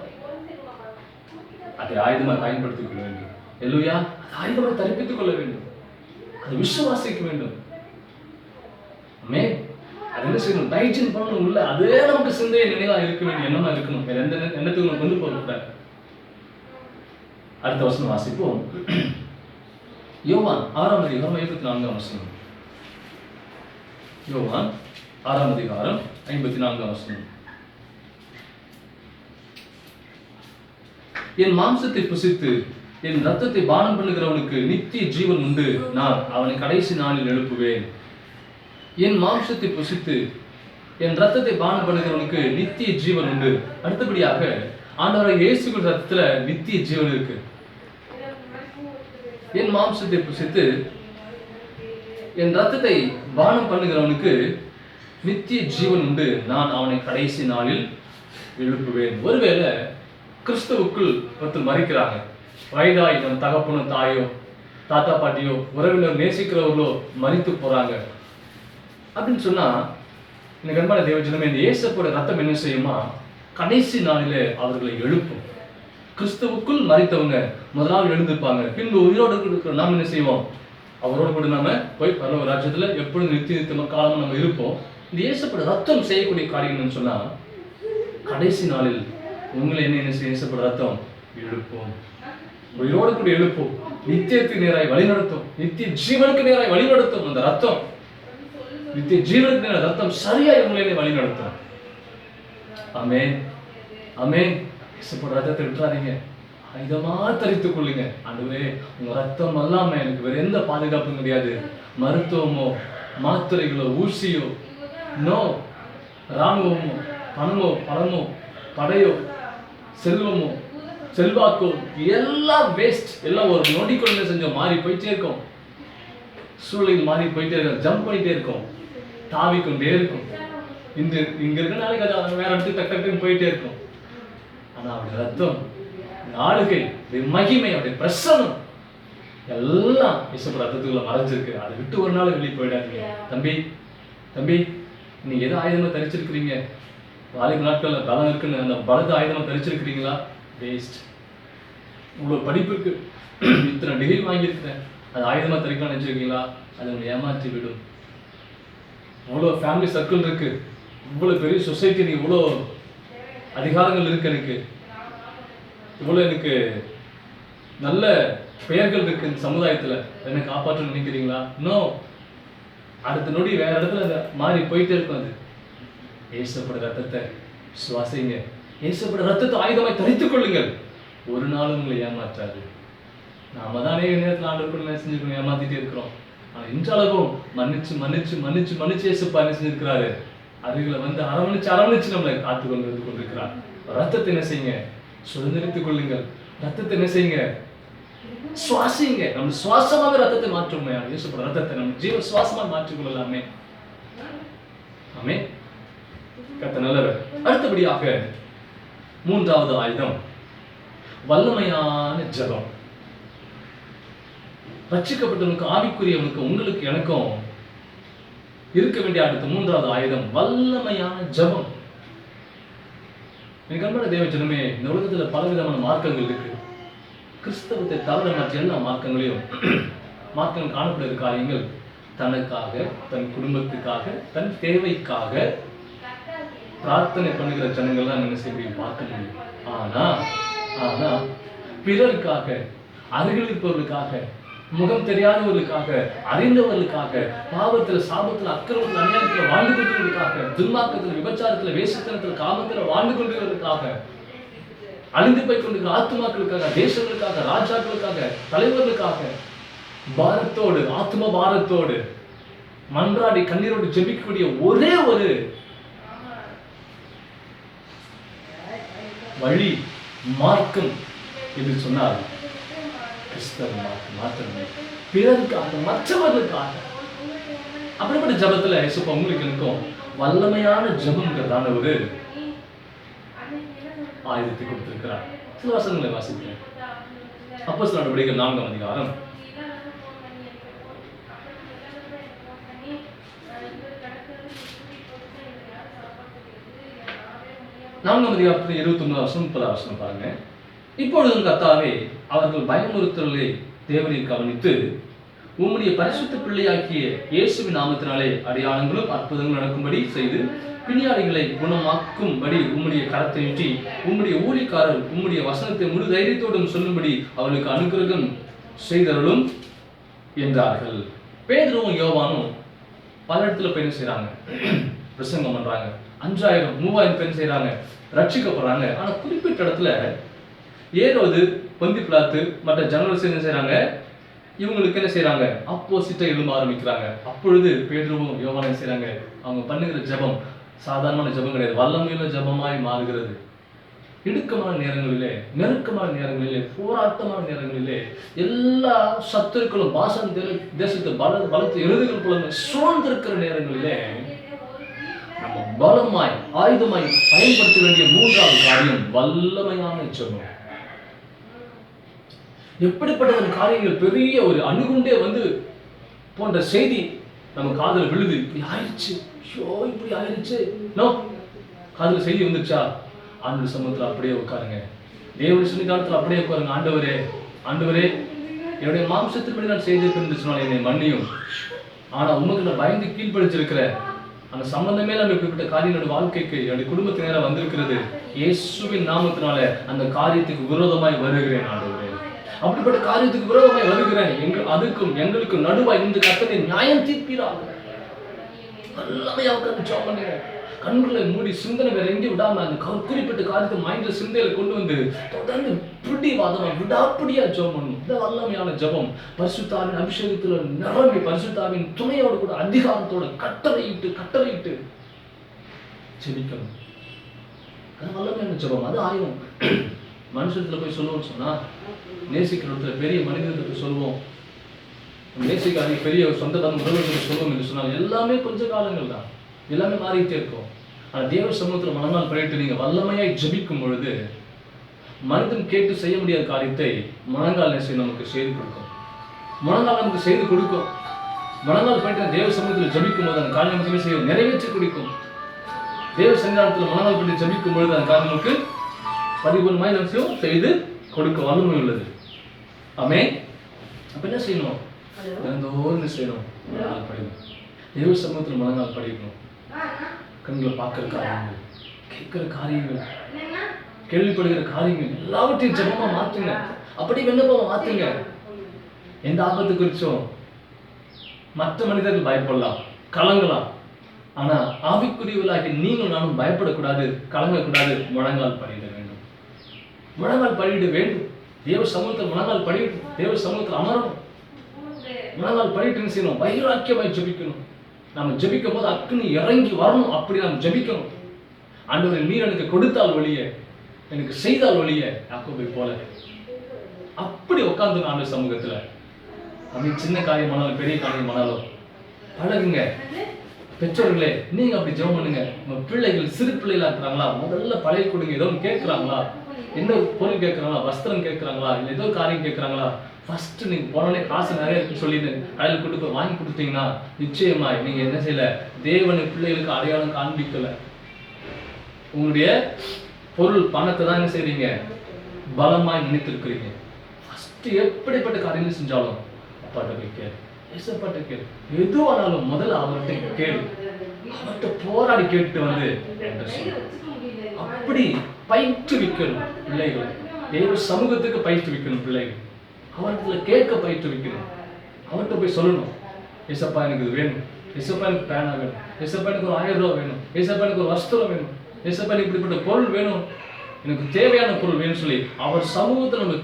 அதை ஆயுதமாக பயன்படுத்திக் கொள்ள வேண்டும். அல்லேலூயா. அதை ஆயுதமாக தரிப்பித்துக் கொள்ள வேண்டும், அதை விசுவாசிக்க வேண்டும். அது என்ன செய்யணும், டைஜன் பண்ணணும் உள்ள. அதே நமக்கு சிந்தையை நினைவா இருக்க வேண்டிய எண்ணமா இருக்கணும். வேற எந்த எண்ணத்துக்கு நம்ம கொண்டு போகக்கூடாது. அடுத்த வசனம் வாசிப்போம். யோவான் 6:54 வசனம். யோவான் 6:54 வசனம். என் மாம்சத்தை புசித்து என் ரத்தத்தை பானம் பண்ணுகிறவனுக்கு நித்திய ஜீவன் உண்டு, நான் அவனை கடைசி நாளில் எழுப்புவேன். என் மாம்சத்தை புசித்து என் ரத்தத்தை பானம் பண்ணுகிறவனுக்கு நித்திய ஜீவன் உண்டு. அடுத்தபடியாக ஆண்டவராகிய இயேசு கிறிஸ்து ரத்தத்துல நித்திய ஜீவன் இருக்கு. என் மாம்சத்தை புசித்து என் ரத்தத்தை பானம் பண்ணுகிறவனுக்கு நித்திய ஜீவன் உண்டு, நான் அவனை கடைசி நாளில் எழுப்புவேன். ஒருவேளை கிறிஸ்துவுக்குள் ஒருத்தர் மறிக்கிறாங்க, வயதாய் நம்ம தகப்பனோ தாயோ தாத்தா பாட்டியோ உறவினர் நேசிக்கிறவர்களோ மறித்து போறாங்க அப்படின்னு சொன்னா, இந்த கண்பான தேவஜனமே, இந்த இயேசுவோட ரத்தம் என்ன செய்யுமா, கடைசி நாளிலே அவர்களை எழுப்பும். கிறிஸ்துவுக்குள் மறித்தவங்க முதலாவது எழுந்திருப்பாங்க. பின்பு உயிரோடு இருக்கிற நாம் என்ன செய்வோம், அவரோடு கூட நாம போய் பரலோக ராஜ்யத்துல எப்பொழுது நித்திய காலம் நம்ம இருப்போம். இந்த இயேசுவோட ரத்தம் செய்யக்கூடிய காரியம்னு சொன்னா, கடைசி நாளில் உங்களை என்ன செய்ய இயேசுவோட ரத்தம் எழுப்பும், உயிரோடு கூட எழுப்பும், நித்தியத்துக்கு நேராய் வழிநடத்தும், நித்திய ஜீவனுக்கு நேராய் வழிநடத்தும். அந்த ரத்தம் நித்திய ஜீவனுக்கு நேராக ரத்தம் சரியாய் உங்களை வழிநடத்தும். ஆமென். ஆமென். இயேசுவோட ரத்தத்தை விட்டுறாதீங்க. ஆயுதமா தரித்துக் கொள்ளுங்க. ஆண்டவரே, உங்க ரத்தம் அல்லாம எனக்கு வேற எந்த பாதுகாப்பும் கிடையாது. மருத்துவமோ, மாத்திரைகளோ, ஊசியோ, நோ, ராணுவமோ, பணமோ, பணமோ, படையோ, செல்வமோ, செல்வாக்கோ, எல்லாம் வேஸ்ட். எல்லாம் ஒரு நொடிக்குள்ள செஞ்சோம் மாறி போயிட்டே இருக்கும். சூழலில் மாறி போயிட்டே இருக்கும். ஜம்ப் பண்ணிட்டே இருக்கும். தாவிக்கொண்டே இருக்கும். இங்க இருக்க நாளைக்கு அது வேற இடத்துக்கு டக்கு டக்குன்னு போயிட்டே இருக்கும். ஆனா அவருடைய ரத்தம், ஆளுகை, மகிமை, அவருடைய பிரசனம் எல்லாம் இயேசு ரத்தத்துக்குள்ள மறைஞ்சிருக்கு. அதை விட்டு ஒரு நாள் வெளியே போயிடாதீங்க. தம்பி தம்பி, நீங்க எதை ஆயுதமா தரிச்சிருக்கிறீங்க? வாலிப நாட்கள்ல பலம் இருக்குன்னு அந்த பலத்தை ஆயுதமா தரிச்சிருக்கிறீங்களா? வேஸ்ட். இவ்வளவு படிப்புக்கு இத்தனை டிகிரி வாங்கியிருக்கிறேன், அது ஆயுதமா தரிக்கலாம் நினைச்சிருக்கீங்களா? அது உங்களை ஏமாற்றி விடும். இவ்வளோ ஃபேமிலி சர்க்கிள் இருக்கு, இவ்வளோ பெரிய சொசைட்டி, இவ்வளோ அதிகாரங்கள் இருக்கு, எனக்கு இவ்வளோ எனக்கு நல்ல பெயர்கள் இருக்கு இந்த சமுதாயத்தில், என்னை காப்பாற்ற நினைக்கிறீங்களா? நோ. அடுத்த நொடி வேற இடத்துல மாறி போயிட்டே இருக்கும். அது இயேசுவோட ரத்தத்தை சுவாசிங்க. இயேசுவோட ரத்தத்தை ஆயுதமாய் தரித்துக் கொள்ளுங்கள். ஒரு நாளும் உங்களை ஏமாற்றாது. நாம தானே நேரத்தில் ஆண்டவர்கள் செஞ்சுக்கணும், ஏமாத்திட்டே இருக்கிறோம். ஆனா இன்றளவும் மன்னிச்சு மன்னிச்சு மன்னிச்சு மன்னிச்சு இயேசுப்பா என்ன செஞ்சிருக்கிறாரு? அருகில வந்து அரவணைச்சு அரவணைச்சு நம்மளை காத்து கொண்டு கொண்டிருக்கிறார். ரத்தத்தை என்ன செய்யுங்க? சுதந்திரித்துக் கொள்ளுங்கள். ரத்தத்தை என்ன செய்யுங்க? சுவாசிங்க. நம்ம சுவாசமாக ரத்தத்தை மாற்றுமே. இயேசுவோட ரத்தத்தை நம்ம ஜீவ சுவாசமாக மாற்றிக் கொள்ளலாமே. ஆமே. கர்த்தர் நல்லவர். அடுத்தபடியாக மூன்றாவது ஆயுதம் வல்லமையான ஜெபம். ரட்சிக்கப்பட்டவனுக்கு, ஆவிக்குரியவனுக்கு, உங்களுக்கு எனக்கும் இருக்க வேண்டிய அடுத்த மூன்றாவது ஆயுதம் வல்லமையான ஜெபம். எனக்கு அன்பான தேவ ஜனமே, இந்த உலகத்துல பலவிதமான மார்க்கங்கள் இருக்கு. கிறிஸ்தவத்தை தவிர மற்ற எல்லா மார்க்கங்களையும் மார்க்கங்கள் காணப்படுகிற காரியங்கள் தனக்காக, தன் குடும்பத்துக்காக, தன் தேவைக்காக பிரார்த்தனை பண்ணுகிற ஜனங்கள் தான் என்ன செய்ய முடியும்? பார்க்க முடியும். ஆனா பிறருக்காக, அருகில் இருப்பவர்களுக்காக, முகம் தெரியாதவர்களுக்காக, அறிந்தவர்களுக்காக, பாவத்துல, சாபத்துல, அக்கிரமத்துல, அநியாயத்துல வாழ்ந்து கொண்டவர்களுக்காக, துன்மார்க்கத்துல, விபச்சாரத்துல, வேசித்தனத்துல, காமத்துல வாழ்ந்து கொண்டவர்களுக்காக, அழிந்து போய் கொண்டிருக்கிற ஆத்மாக்களுக்காக, தேசங்களுக்காக, ராஜாக்களுக்காக, தலைவர்களுக்காக பாரத்தோடு, ஆத்ம பாரத்தோடு மன்றாடி கண்ணீரோடு ஜெபிக்கக்கூடிய ஒரே ஒரு வழி, மார்க்கம் என்று சொன்னால் கிறிஸ்தவ மார்க்கம் மாத்திரமே. பிறருக்காக, மற்றவர்களுக்காக. அப்படிப்பட்ட ஜபத்துல இயேசுப்பா உங்களுக்கு எனக்கும் வல்லமையான ஜபம்ங்கிறதான ஒரு ஆயுதத்தை கொடுத்திருக்கிறார். சில வசனங்களை வாசிக்கிறேன். அப்போஸ்தலர் நடவடிக்கைகள் 4ஆம் அதிகாரம் 4ஆம் அதிகாரத்தில் 21 வசனம் 30 வசனம் பாருங்க. இப்பொழுது கர்த்தாவே, அவர்கள் பயமுறுத்தலை தேவரீர் கவனித்து உம்முடைய பரிசுத்த பிள்ளையாக்கிய இயேசுவின் நாமத்தினாலே அடையாளங்களும் அற்புதங்களும் நடக்கும்படி செய்து பிணியாளிகளை குணமாக்கும்படி உம்முடைய கரத்தை நீட்டி உம்முடைய ஊழியக்காரர் உம்முடைய வசனத்தை முழு தைரியத்தோடும் சொல்லும்படி அவர்களுக்கு அனுக்கிரகம் செய்தருளும் என்றார்கள். பேதுருவும் யோவானும் பல இடத்துல பயணம் செய்யறாங்க, பிரசங்கம் பண்றாங்க. 5000 3000 பேர் செய்யறாங்க, ரட்சிக்கப்படுறாங்க. ஆனா குறிப்பிட்ட இடத்துல ஏரோது, பொந்தி பிலாத்து, மற்ற ஜனங்கள் என்ன செய்யறாங்க? இவங்களுக்கு என்ன செய்யறாங்க? ஆப்போசிட்டா எழும்ப ஆரம்பிக்கிறாங்க. அப்பொழுது பேதுருவும் யோவானும் என்ன செய்யறாங்க? அவங்க பண்ணுகிற ஜெபம் சாதாரணமான ஜெபம் கிடையாது, வல்லமையுள்ள ஜெபமாய் மாறுகிறது. இடுக்கமான நேரங்களிலே, நெருக்கமான நேரங்களிலே, போராட்டமான நேரங்களிலே, எல்லா சத்துருக்களும் பாசான் தேசத்து பலத்து எழுதுகள் போல சூழ்ந்திருக்கிற நேரங்களிலே நம்ம பலமாய் ஆயுதமாய் பயன்படுத்த வேண்டிய மூன்றாவது காரியம் வல்லமையான ஜெபம். எப்படிப்பட்ட ஒரு காரியங்கள் பெரிய ஒரு அணுகுண்டே வந்து போன்ற செய்தி நம்ம காதுல விழுது. இப்படி ஆயிடுச்சு, ஷோ இப்படி ஆயிடுச்சு, நோ, காதுல செய்தி வந்துச்சா? ஆண்டவர் சமூகத்துல அப்படியே உட்காருங்க, தேவனுடைய சன்னிதானத்துல அப்படியே உட்காருங்க. ஆண்டவரே, ஆண்டவரே, என்னுடைய மாம்சத்தின்படி நான் செய்திருக்கேன் சொன்னால் என்னை மன்னியும். ஆனா உமக்கு நான் பயந்து கீழ்படிச்சிருக்கிற அந்த சம்பந்தமே நம்ம இப்படிப்பட்ட காரியம் என்னோட வாழ்க்கைக்கு, என்னுடைய குடும்பத்து நேரம் வந்திருக்கிறது. இயேசுவின் நாமத்தினால அந்த காரியத்துக்கு விரோதமாய் வருகிறேன். ஆண்டவரே, அப்படிப்பட்ட காரியத்துக்கு விரோதமாய் வருகிறேன். அதுக்கும் எங்களுக்கும் நடுவாய் இந்த கர்த்தரை நியாயம் தீர்ப்பீராக. வல்லமையா உட்கார்ந்து ஜெபம் பண்ணுங்க. கண்களை மூடி சிந்தனை வேற எங்கேயும் விடாம அந்த குறிப்பிட்ட காரியத்தை மைண்ட்ல சிந்தையில கொண்டு வந்து தொடர்ந்து பிடிவாதமா விடாப்பிடியா ஜெபம் பண்ணணும். இந்த வல்லமையான ஜெபம் பரிசுத்தாவின் அபிஷேகத்துல நிரம்பி பரிசுத்தாவின் துணையோடு கூட அதிகாரத்தோட கட்டளையிட்டு ஜெபிக்கணும். அது வல்லமையான ஜெபம். அது ஆயும் மனுஷத்துல போய் சொல்லுவோம்னு சொன்னா, நேசிக்கிறதுல பெரிய மனிதர்களுக்கு சொல்லுவோம், நேசிக்காத பெரிய சொந்த பந்தம் உறவுகளுக்கு சொல்லுவோம் என்று சொன்னால் எல்லாமே கொஞ்ச காலங்கள் தான், எல்லாமே மாறிட்டே இருக்கும். ஆனால் தேவ சமூகத்தில் மனநாள் பண்ணிட்டு நீங்க வல்லமையாய் ஜெபிக்கும் பொழுது மனிதன் கேட்டு செய்ய முடியாத காரியத்தை முழங்கால் நமக்கு செய்து கொடுக்கும். முழங்கால் நமக்கு செய்து கொடுக்கும். முழங்கால் பண்ணிட்டு தேவ சமூகத்தில் ஜெபிக்கும் போது அந்த காரியம் நமக்கு செய்ய நிறைவேற்றி கொடுக்கும். தேவ சங்காரத்தில் முழங்கால் பண்ணி ஜெபிக்கும் பொழுது அந்த காரியம் நமக்கு பரிபூர்ணமாய் நமக்கு செய்து கொடுக்க வல்லமை உள்ளது. ஆமென். அப்ப என்ன செய்யணும்? தினந்தோறும் செய்யணும், முழங்கால் படிக்கணும். தேவ சமூகத்தில் முழங்கால் படிக்கணும். கண்களை பார்க்கிற காரியங்கள், கேட்கிற காரியங்கள், கேள்விப்படுகிற காரியங்கள் எல்லாவற்றையும் ஜெபமா மாத்துங்க. அப்படி விண்ணப்பமா மாத்துங்க. எந்த ஆபத்து குறிச்சும் மற்ற மனிதர்கள் பயப்படலாம், கலங்கலாம். ஆனா ஆவிக்குரியவர்களாகி நீங்கள் நானும் பயப்படக்கூடாது, கலங்கக்கூடாது. முழங்கால் படிட வேண்டும், முழங்கால் படிட வேண்டும். தேவ சமூகத்தில் முழங்கால் படிட்டு தேவ சமூகத்தில் அமரணும். முழங்கால் படிட்டு செய்யணும், வைராக்கியமாய் ஜெபிக்கணும். நம்ம ஜெபிக்கும் போது அக்னி இறங்கி வரணும். அப்படி நாம் ஜெபிக்கணும். ஆண்டவரே நீர் எனக்கு கொடுத்தால் ஒழிய, எனக்கு செய்தால் ஒழிய, யாக்கோபை போல அப்படி உட்கார்ந்து ஆண்டவர் சமூகத்துல அப்படி சின்ன காரியமானாலும் பெரிய காரியமானாலும் பழகுங்க. பெற்றோர்களே நீங்க அப்படி ஜெபம் பண்ணுங்க. உங்க பிள்ளைகள் சிறு பிள்ளைகளா இருக்கிறாங்களா, முதல்ல பழைய கொடுங்க. ஏதோ கேட்கிறாங்களா, என்ன பொருள் கேட்கறாங்களா, வஸ்திரம் கேட்கறாங்களா, இல்ல ஏதோ காரியம் கேட்கறாங்களா, ஃபர்ஸ்ட் நீங்க போனோடனே காசு நிறைய இருக்குன்னு சொல்லிட்டு கடையில் கொடுத்து வாங்கி கொடுத்தீங்கன்னா நிச்சயமாய் நீங்க என்ன செய்யல, தேவனை பிள்ளைகளுக்கு அடையாளம் காண்பிக்கல. உங்களுடைய பொருள் பணத்தை தான் என்ன செய்றீங்க, பலமாய் நினைத்திருக்கிறீங்க. ஃபர்ஸ்ட் எப்படிப்பட்ட காரியங்கள் செஞ்சாலும் அப்பாட்ட போய் கேளு, ஏசப்பாட்ட கேளு. எதுவானாலும் முதல்ல அவர்கிட்ட கேளு, அவர்கிட்ட போராடி கேட்டு வந்து என்று சொல்லு. அப்படி பயிற்றுவிக்கணும் பிள்ளைகள். தேவ சமூகத்துக்கு பயிற்றுவிக்கணும் பிள்ளைகள். அவர்கிட்ட கேட்க பயிற்றுவிக்கணும். அவர்கிட்ட போய் சொல்லணும், ஏசப்பா எனக்கு இது வேணும், ஏசப்பா எனக்கு பேனா வேணும், ஏசப்பா எனக்கு ஒரு 1000 ரூபாய் வேணும், ஏசப்பா எனக்கு ஒரு வஸ்திரம் வேணும், ஏசப்பா எனக்கு இப்படிப்பட்ட பொருள் வேணும், எனக்கு தேவையான பொருள் வேணும்னு சொல்லி அவர் சமூகத்தில் நம்ம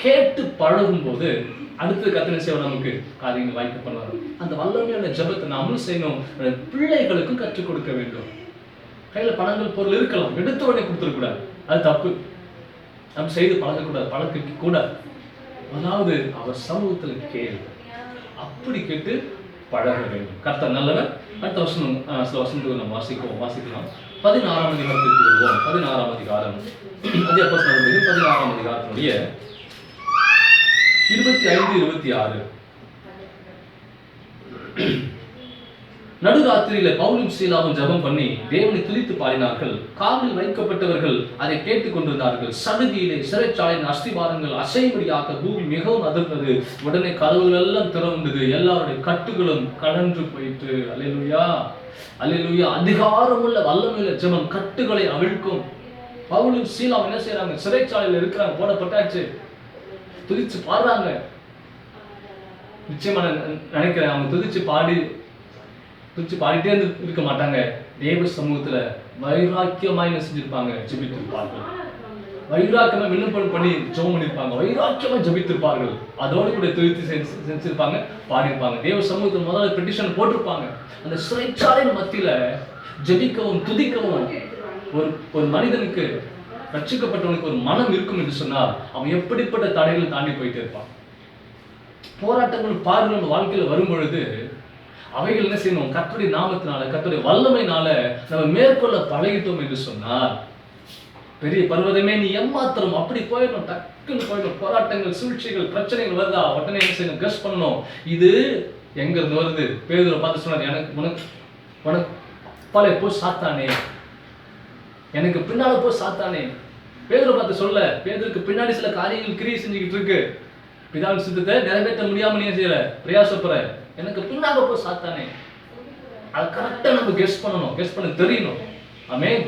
கேட்டு பழகும் போது அடுத்து கத்தனை செய்ய நமக்கு காரியங்கள் வாய்ப்பு பண்ணுவார். அந்த வல்லமையான ஜெபத்தை நாமளும் செய்யணும், பிள்ளைகளுக்கும் கற்றுக் கொடுக்க வேண்டும். கையில பணங்கள் பொருள் இருக்கலாம், எடுத்த உடனே கொடுத்துடக்கூடாது, அது தப்பு. நம்ம செய்து பழகக்கூடாது, பழக்க கூடாது. அதாவது அவர் சமூகத்தில் கேள், அப்படி கேட்டு பழக வேண்டும். கர்த்தர் நல்லவர். அடுத்த வசனம் சில வசனத்துக்கு நம்ம வாசிக்கலாம். 16ஆம் அதிகாரத்திற்கு வருவோம். 16ஆம் அதிகாரம், அதே அப்போஸ்தலர் 16ஆம் அதிகாரத்தினுடைய 25-26. நடுராத்திரியில பவுலும் சீலாவும் ஜெபம் பண்ணி தேவனை துதித்து பாடினார்கள். காவலில் வைக்கப்பட்டவர்கள் அதை கேட்டுக் கொண்டிருந்தார்கள். சடுதியிலே சிறைச்சாலையின் அஸ்திவாரங்கள் அசைபடியாக பூமி மிகவும் அதிர்ந்தது. உடனே கதவுகள் எல்லாம் திறந்தது, எல்லாருடைய கட்டுகளும் கடன்று போயிற்று. அல்லேலூயா, அல்லேலூயா. அதிகாரமுள்ள வல்லமையுள்ள ஜெபம் கட்டுகளை அவிழ்க்கும். பவுலும் சீலாவும் என்ன செய்யறாங்க, சிறைச்சாலையில் இருக்கிறாங்க, போடப்பட்டாச்சு, துதிச்சு பாடுறாங்க. நிச்சயமா நினைக்கிறேன் அவங்க துதிச்சு பாடிட்டே இருக்க மாட்டாங்க. தேவ சமூகத்துல வைராக்கியமா என்ன செஞ்சிருப்பாங்க, ஜெபித்திருப்பார்கள். வைராக்கியமா விண்ணப்பம் பண்ணி ஜெபம் பண்ணிருப்பாங்க, வைராக்கியமா ஜெபித்திருப்பார்கள். அதோடு கூட துதித்து செஞ்சிருப்பாங்க, பாடியிருப்பாங்க. தேவ சமூகத்துல முதல்ல பெட்டிஷன் போட்டிருப்பாங்க. அந்த சிறைச்சாலையின் மத்தியில ஜெபிக்கவும் துதிக்கவும் ஒரு மனிதனுக்கு, ரட்சிக்கப்பட்டவனுக்கு ஒரு மனம் இருக்கும் என்று சொன்னால் அவன் எப்படிப்பட்ட தடைகளை தாண்டி போயிட்டே இருப்பான். போராட்டங்கள் பாடுகள் வாழ்க்கையில வரும் பொழுது அவைகள் என்ன செய்யணும், கர்த்தருடைய நாமத்தினால கர்த்தருடைய வல்லமையினால நம்ம மேற்கொள்ள பழகிட்டோம் என்று சொன்னால் பெரிய பர்வதமே நீ எம்மாத்திரம் அப்படி போயிடணும், டக்குன்னு போயிடும். போராட்டங்கள், சூழ்ச்சிகள், பிரச்சனைகள் வருதா உடனே என்ன செய்யணும், கெஸ் பண்ணணும். இது எங்க இருந்து வருது? பேதுருவை பார்த்து சொன்னார், எனக்கு உனக்கு பழைய போ சாத்தானே, எனக்கு பின்னால போ சாத்தானே. பேதுருவை பார்த்து சொல்ல, பேதுருக்கு பின்னாடி சில காரியங்கள் கிரியை செஞ்சுக்கிட்டு இருக்கு. பிதாவின் சித்தத்தை நிறைவேற்ற முடியாம நீ செய்யற, பிரயாசப்படுற, எனக்கு பின்னாக போ சாத்தானே. அது கரெக்டா நம்ம கெஸ் பண்ணணும், கெஸ் பண்ண தெரியணும். ஆமென்.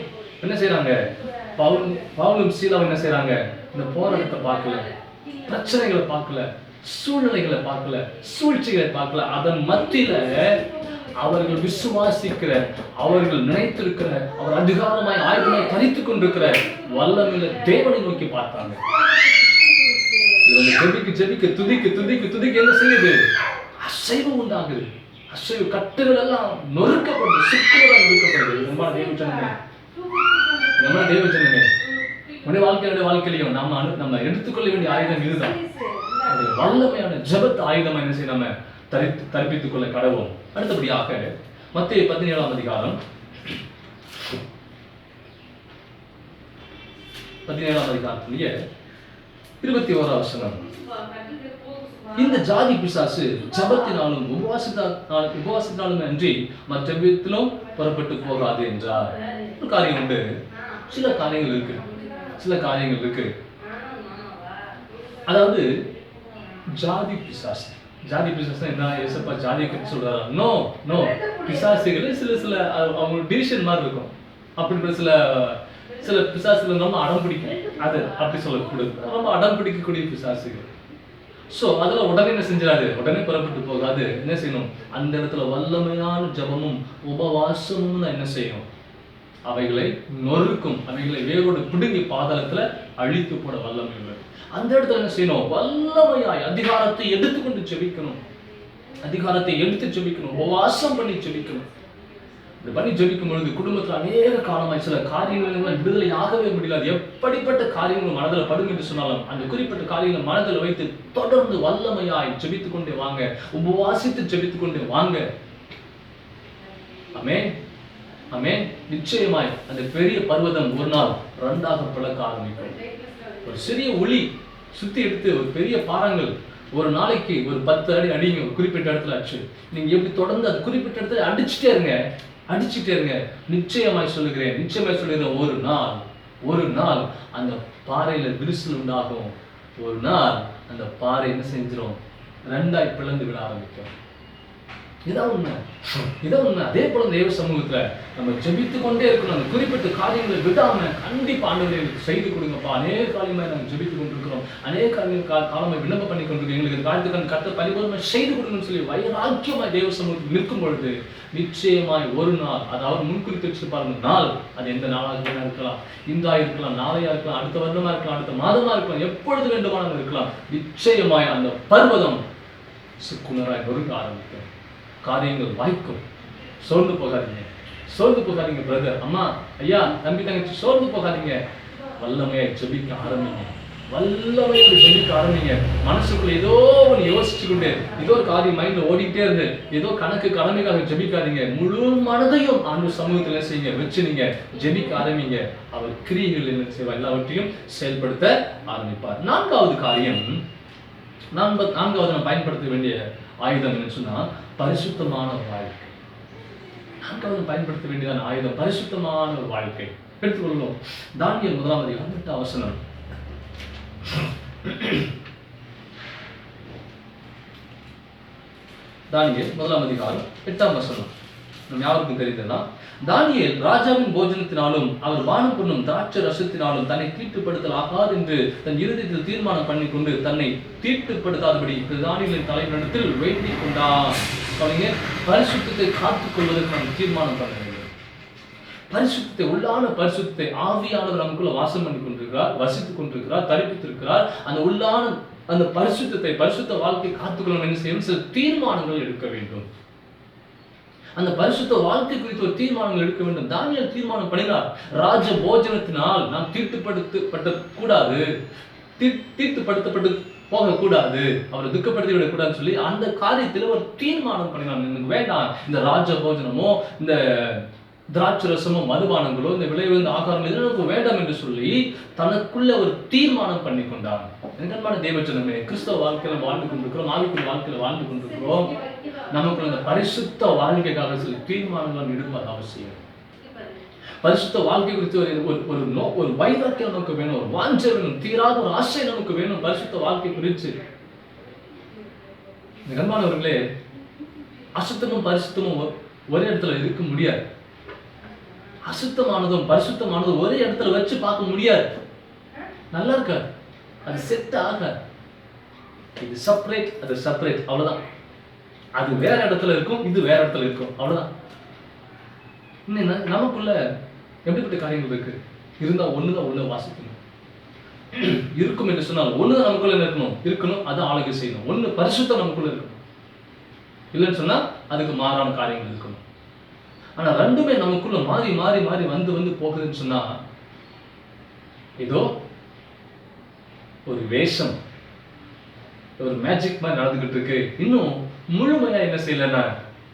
என்ன செய்யறாங்க, பவுலும் சீலாவும் என்ன செய்யறாங்க, இந்த போராட்டத்தை பார்க்கல, பிரச்சனைகளை பார்க்கல, சூழ்நிலைகளை பார்க்கல, சூழ்ச்சிகளை பார்க்கல. அதன் மத்தியில அவர்கள் விசுவாசிக்கிற, அவர்கள் நினைத்திருக்கிற, அவர் அதிகாரமாய் ஆயுதமாய் தரித்துக் கொண்டிருக்கிற வல்லமையுள்ள தேவனை நோக்கி பார்த்தாங்க. இவங்க ஜெபிக்க ஜெபிக்க துதிக்க துதிக்க துதிக்க என்ன செய்யுது? அசைவு உண்டாகுது. அசைவு கட்டுகள் எல்லாம் நொறுக்கப்படுது, சுக்குவரா நொறுக்கப்படுது. நம்ம தேவஜனமே உடைய வாழ்க்கையிலையும் நம்ம எடுத்துக்கொள்ள வேண்டிய ஆயுதம் இதுதான். வல்லமையான ஜெபத்து ஆயுதம் என்ன செய்ய நம்ம தரிப்பித்துக் கொள்ள கடவோம். அடுத்தபடியாக மத்தேயு 17ஆம் அதிகாரம் 17ஆம் அதிகாரத்திலேயே 21ஆம் வசனம். இந்த ஜாதி பிசாசு ஜபத்தினாலும் உபவாசத்தினாலும் அன்றி மற்ற விதத்திலும் புறப்பட்டு போகாது என்றார். ஒரு காரியம் உண்டு, சில காரியங்கள் இருக்கு. அதாவது ஜாதி பிசாசு என்ன? ஏசப்பா ஜாதியை பற்றி சொல்றாரா? நோ. பிசாசுகள் சில அவங்க டிவிஷன் மாதிரி இருக்கும். அப்படி சில பிசாசுகள் ரொம்ப அடம் பிடிக்கும். அது அப்படி சொல்லக்கூடாது. ரொம்ப அடம் பிடிக்கக்கூடிய பிசாசுகள். சோ அதுல உடனே என்ன செஞ்சிடாது, உடனே புறப்பட்டு போகாது. என்ன செய்யணும்? அந்த இடத்துல வல்லமையான ஜபமும் உபவாசமும் என்ன செய்யும்? அவைகளை நொறுக்கும், அவைகளை வேரோடு பிடுங்கி பாதாளத்துல அழித்து போட வல்லமை உள்ளது. அந்த இடத்துல என்ன செய்யணும்? வல்லமையாய் அதிகாரத்தை எடுத்துக்கொண்டு ஜெபிக்கணும். உபவாசம் பண்ணி ஜெபிக்கணும். இப்படி பண்ணி ஜெபிக்கும் பொழுது குடும்பத்துல அநேக காலமாய் சில காரியங்கள் விடுதலை ஆகவே முடியாது. எப்படிப்பட்ட காரியங்கள் மனதில் படும் என்று சொன்னாலும் அந்த குறிப்பிட்ட காரியங்கள் மனதில் வைத்து தொடர்ந்து வல்லமையாய் ஜெபித்துக் கொண்டே வாங்க, உபவாசித்து ஜெபித்துக் கொண்டே வாங்க. ஆமென். நிச்சயமாய் அந்த பெரிய பர்வதம் ஒரு நாள் 2ஆக பிளக்க ஆரம்பிக்கும். ஒரு சிறிய ஒளி சுத்தி எடுத்து ஒரு பெரிய பாறாங்கள் ஒரு நாளைக்கு ஒரு 10 அடி அடிங்க ஒரு குறிப்பிட்ட இடத்துல அடிச்சு. நீங்க எப்படி தொடர்ந்து அது குறிப்பிட்ட இடத்துல அடிச்சுட்டே இருங்க. நிச்சயமாய் சொல்லுகிறேன் ஒரு நாள் அந்த பாறையில விரிசல் உண்டாகும். ஒரு நாள் அந்த பாறை என்ன செஞ்சிடும்? 2ஆய் பிளந்து விட ஆரம்பிக்கும். இதான் உண்மை. அதே போல தேவ சமூகத்துல நம்ம ஜெபித்துக் கொண்டே இருக்கணும். அந்த குறிப்பிட்ட காரியங்களை விடாம கண்டிப்பா ஆண்டவரே எங்களுக்கு செய்து கொடுங்கப்பா. அநேக காரியமாய் நாங்கள் ஜெபித்துக் கொண்டிருக்கிறோம், அநேக காலமாய் விண்ணப்பம் பண்ணி கொண்டிருக்கோம், எங்களுக்கு காரியத்துக்கான கர்த்தர் பரிபூரணமாய் செய்து கொடுங்கன்னு சொல்லி வைராக்கியமாய் தேவ சமூகத்தில் நிற்கும் பொழுது நிச்சயமாய் ஒரு நாள், அதாவது முன்குறித்து வச்சு பாருங்க, நாள் அது எந்த நாளாக இருக்கலாம், இந்தா இருக்கலாம், நாளையா இருக்கலாம், அடுத்த வருடமா இருக்கலாம், அடுத்த மாதமா இருக்கலாம், எப்பொழுது வேண்டுமானாலும் இருக்கலாம். நிச்சயமாய் அந்த பர்வதம் சுக்குனராய் நொறுக்க ஆரம்பிக்கும். காரியங்கள் வாய்க்கும். சோர்ந்து போகாதீங்க பிரதர், அம்மா, ஐயா, தம்பி, தங்கச்சி, சோர்ந்து போகாதீங்க. வல்லமையை ஜெபிக்க ஆரம்பிங்க. மனசுக்குள்ள ஏதோ ஒன்று யோசிச்சு கொண்டு ஏதோ ஒரு காரியம் மைண்ட்ல ஓடிக்கிட்டே இருந்து ஏதோ கணக்கு கடமைக்காக ஜெபிக்காதீங்க. முழு மனதையும் ஆண்டு சமூகத்துல செய்யுங்க, வச்சு நீங்க ஜெபிக்க ஆரம்பிங்க. அவர் கிரியைகள் என்ன செய்வார்? எல்லாவற்றையும் செயல்படுத்த ஆரம்பிப்பார். நான்காவது நாம் பயன்படுத்த வேண்டிய ஆயுதம் என்னன்னு சொன்னா பரிசுத்தமான வாழ்க்கை. நான்காவது பயன்படுத்த வேண்டியதான ஆயுதம் பரிசுத்தமான ஒரு வாழ்க்கை. எடுத்துக்கொள்ளும் தானியேல் 1ஆம் அதிகாரம் 8ஆம் வசனம். தானியேல் 1ஆம் அதிகாரம் 8ஆம் வசனம் நம் யாருக்கும் தெரிந்ததுதான். தானியேல் ராஜாவின் போஜனத்தினாலும் அவர் வானம் பண்ணும் திராட்சை ரசத்தினாலும் தன்னை தீட்டுப்படுத்தல் ஆகாது என்று தன் இருதயத்தில் தீர்மானம் பண்ணி கொண்டு தன்னை தீட்டுப்படுத்தாதபடி தானியேலின் தலைவனிடத்தில் வேண்டிக் கொண்டான். பரிசுத்தத்தை காத்துக் கொள்வதற்கு நாம் தீர்மானம் பண்ண வேண்டும். பரிசுத்தத்தை, உள்ளான பரிசுத்தத்தை ஆவியானவர் நமக்குள்ள வாசம் பண்ணி கொண்டிருக்கிறார், வசித்துக் கொண்டிருக்கிறார், தரிப்பித்திருக்கிறார். அந்த உள்ளான அந்த பரிசுத்த வாழ்க்கை காத்துக்கொள்ள என்ன செய்யணும்? சில தீர்மானங்கள் எடுக்க வேண்டும். அந்த பரிசுத்த வாழ்க்கை குறித்து ஒரு தீர்மானங்கள் எடுக்க வேண்டும். தானியேல் தீர்மானம் பண்ணினார். ராஜ போஜனத்தினால் நாம் தீட்டுப்படுத்தப்பட்டு போகக்கூடாது, அவரை துக்கப்படுத்தி விடக்கூடாதுன்னு சொல்லி அந்த காரியத்தில் ஒரு தீர்மானம் பண்ணினார். எனக்கு வேண்டாம் இந்த ராஜ போஜனமோ, இந்த திராட்சை ரசமோ, மதுபானங்களோ, இந்த விளைவு ஆகாரம் எதுவும் எனக்கு வேண்டாம் என்று சொல்லி தனக்குள்ள ஒரு தீர்மானம் பண்ணி கொண்டார். என்கண்பான தேவஜனமே, கிறிஸ்தவ வாழ்க்கையில வாழ்ந்து கொண்டிருக்கிறோம், ஆவிக்குரிய வாழ்க்கையில வாழ்ந்து கொண்டிருக்கிறோம். நமக்கு அந்த பரிசுத்த வாழ்க்கைக்காக சில தீர்மானங்கள் எடுப்பது அவசியம். பரிசுத்த வாழ்க்கை குறித்து ஒரு வைராக்கியம் நமக்கு வேணும், ஒரு வாஞ்சை வேணும், தீராத ஒரு ஆசை நமக்கு வேணும் பரிசுத்த வாழ்க்கை குறித்து. கண்பானவர்களே, அசுத்தமும் பரிசுத்தமும் ஒரே இடத்துல இருக்க முடியாது. அசுத்தமானதும் பரிசுத்தமானதும் ஒரே இடத்துல வச்சு பார்க்க முடியாது. நல்லா இருக்காது, அது செட் ஆகாது. இது செப்பரேட், அது செப்பரேட், அவ்வளவுதான். அது வேற இடத்துல இருக்கும், இது வேற இடத்துல இருக்கும், அவ்வளவுதான். இன்னும் நமக்குள்ள எப்படிப்பட்ட காரியங்கள் இருக்கு? இருந்தா ஒண்ணுதான் உள்ள வாசிக்கணும். இருக்கும் என்று சொன்னால் ஒண்ணுதான் நமக்குள்ள இருக்கணும், அதை ஆளுகை செய்யணும். ஒண்ணு பரிசுத்தம் நமக்குள்ள இருக்கணும், இல்லைன்னு சொன்னா அதுக்கு மாறான காரியங்கள் இருக்கணும். ஆனா ரெண்டுமே நமக்குள்ள மாறி மாறி மாறி வந்து போகுதுன்னு சொன்னா ஏதோ ஒரு வேஷம், ஒரு மேஜிக் மாதிரி நடந்துகிட்டு இருக்கு. இன்னும் முழுமையா என்ன செய்யலன்னா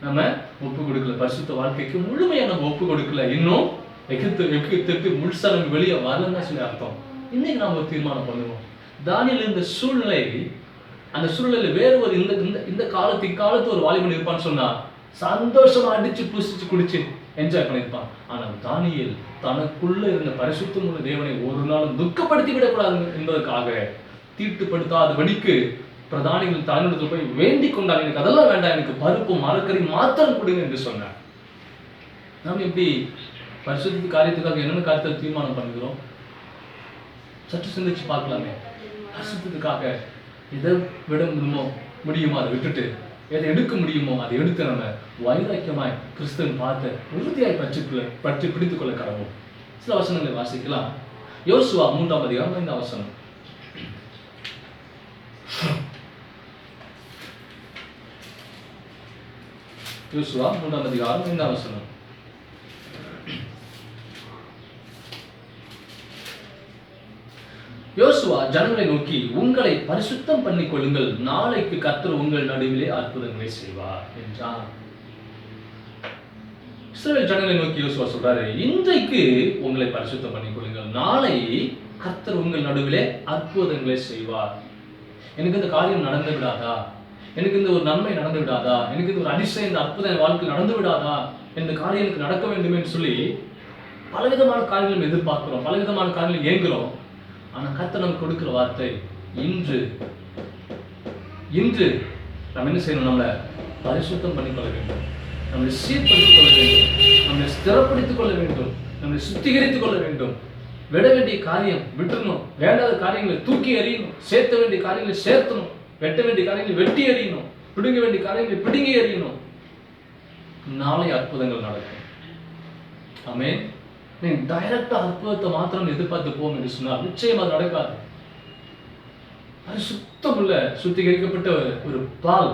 நம்ம ஒப்பு கொடுக்கல, பரிசுத்த வாழ்க்கைக்கு முழுமையா நம்ம ஒப்பு கொடுக்கல. இன்னும் எகிப்துக்கு முழுசா நம்ம வெளியே வரலன்னு சொல்லி அர்த்தம். இன்னைக்கு நாம ஒரு தீர்மானம் பண்ணுவோம். தானியேல் இந்த சூழ்நிலை, அந்த சூழ்நிலையில வேறு ஒரு இந்த காலத்து ஒரு வாலிபன் இருப்பான்னு சொன்னா சந்தோஷமா அடிச்சு புசிச்சு குடிச்சு என்ஜாய் பண்ணிருப்பான். ஆனால் தானியேல் தனக்குள்ள இருந்த பரிசுத்தமுள்ள தேவனை ஒரு நாளும் துக்கப்படுத்தி விடக்கூடாது என்பதற்காக தீட்டுப்படுத்தாதபடிக்கு பிரதானிகள் தானியேல் போய் வேண்டிக் கொண்டார். எனக்கு அதெல்லாம் வேண்டாம், எனக்கு பருப்பு மரக்கறி மாத்திரம் கொடுங்க என்று சொன்னார். நாம் எப்படி பரிசுத்த காரியத்துக்காக என்னென்ன காரியத்தை தீர்மானம் பண்ணுகிறோம்? சற்று சிந்திச்சு பார்க்கலாமே. பரிசுத்தத்துக்காக எதை விட முடியுமோ அதை விட்டுட்டு எதை எடுக்க முடியுமோ அதை எடுத்து நம்ம வைராக்கியமாய் கிறிஸ்துவின் பார்த்து உறுதியாய் பற்றி பிடித்துக் கொள்ள கடவோம். சில வசனங்களை வாசிக்கலாம். யோசுவா 3ஆம் அதிகாரம் 5ஆம் வசனம். யோசுவா 3ஆம் அதிகாரம் 5ஆம் வசனம். யோசுவா ஜனங்களை நோக்கி, உங்களை பரிசுத்தம் பண்ணிக் கொள்ளுங்கள், நாளைக்கு கர்த்தர் உங்கள் நடுவிலே அற்புதங்களை செய்வார் என்றார். இஸ்ரவேல் ஜனங்களை நோக்கி யோசுவா சொல்றாரு, இன்றைக்கு உங்களை பரிசுத்தம் பண்ணிக் கொள்ளுங்கள், நாளை கர்த்தர் உங்கள் நடுவிலே அற்புதங்களை செய்வார். எனக்கு இந்த காரியம் நடந்து விடாதா, எனக்கு இந்த ஒரு நன்மை நடந்து விடாதா, எனக்கு இந்த ஒரு அதிசயம், இந்த அற்புதம் வாழ்க்கை நடந்து விடாதா, இந்த காரியம் எனக்கு நடக்க வேண்டும் என்று சொல்லி பலவிதமான காரியங்களும் எதிர்பார்க்கிறோம், பலவிதமான காரியங்களும் ஏங்குறோம். ஆனா கர்த்தர் நமக்கு கொடுக்கிற வார்த்தை, இன்று நம்ம என்ன செய்யணும்? நம்மளை பரிசுத்தம் பண்ணிக்கொள்ள வேண்டும், நம்மளை சீர்படுத்திக் கொள்ள வேண்டும், நம்மளை ஸ்திரப்படுத்திக் கொள்ள வேண்டும், நம்மளை சுத்திகரித்துக் கொள்ள வேண்டும். விட வேண்டிய காரியம் விட்டுறணும், வேண்டாத காரியங்களை தூக்கி எறியணும், சேர்த்த வேண்டிய காரியங்களை சேர்த்தணும், வெட்ட வேண்டிய காரியங்களை வெட்டி எறியணும், பிடுங்க வேண்டிய காரியங்களை பிடுங்கி எறியணும். நாளை அற்புதங்கள் நடக்கும். ஆமென். நீ டைரக்டா அற்புதத்தை மாத்திரம் எதிர்பார்த்து போவோம் என்று சொன்னால் நிச்சயமா நடக்காது. சுத்தம் உள்ள சுத்திகரிக்கப்பட்ட ஒரு பால்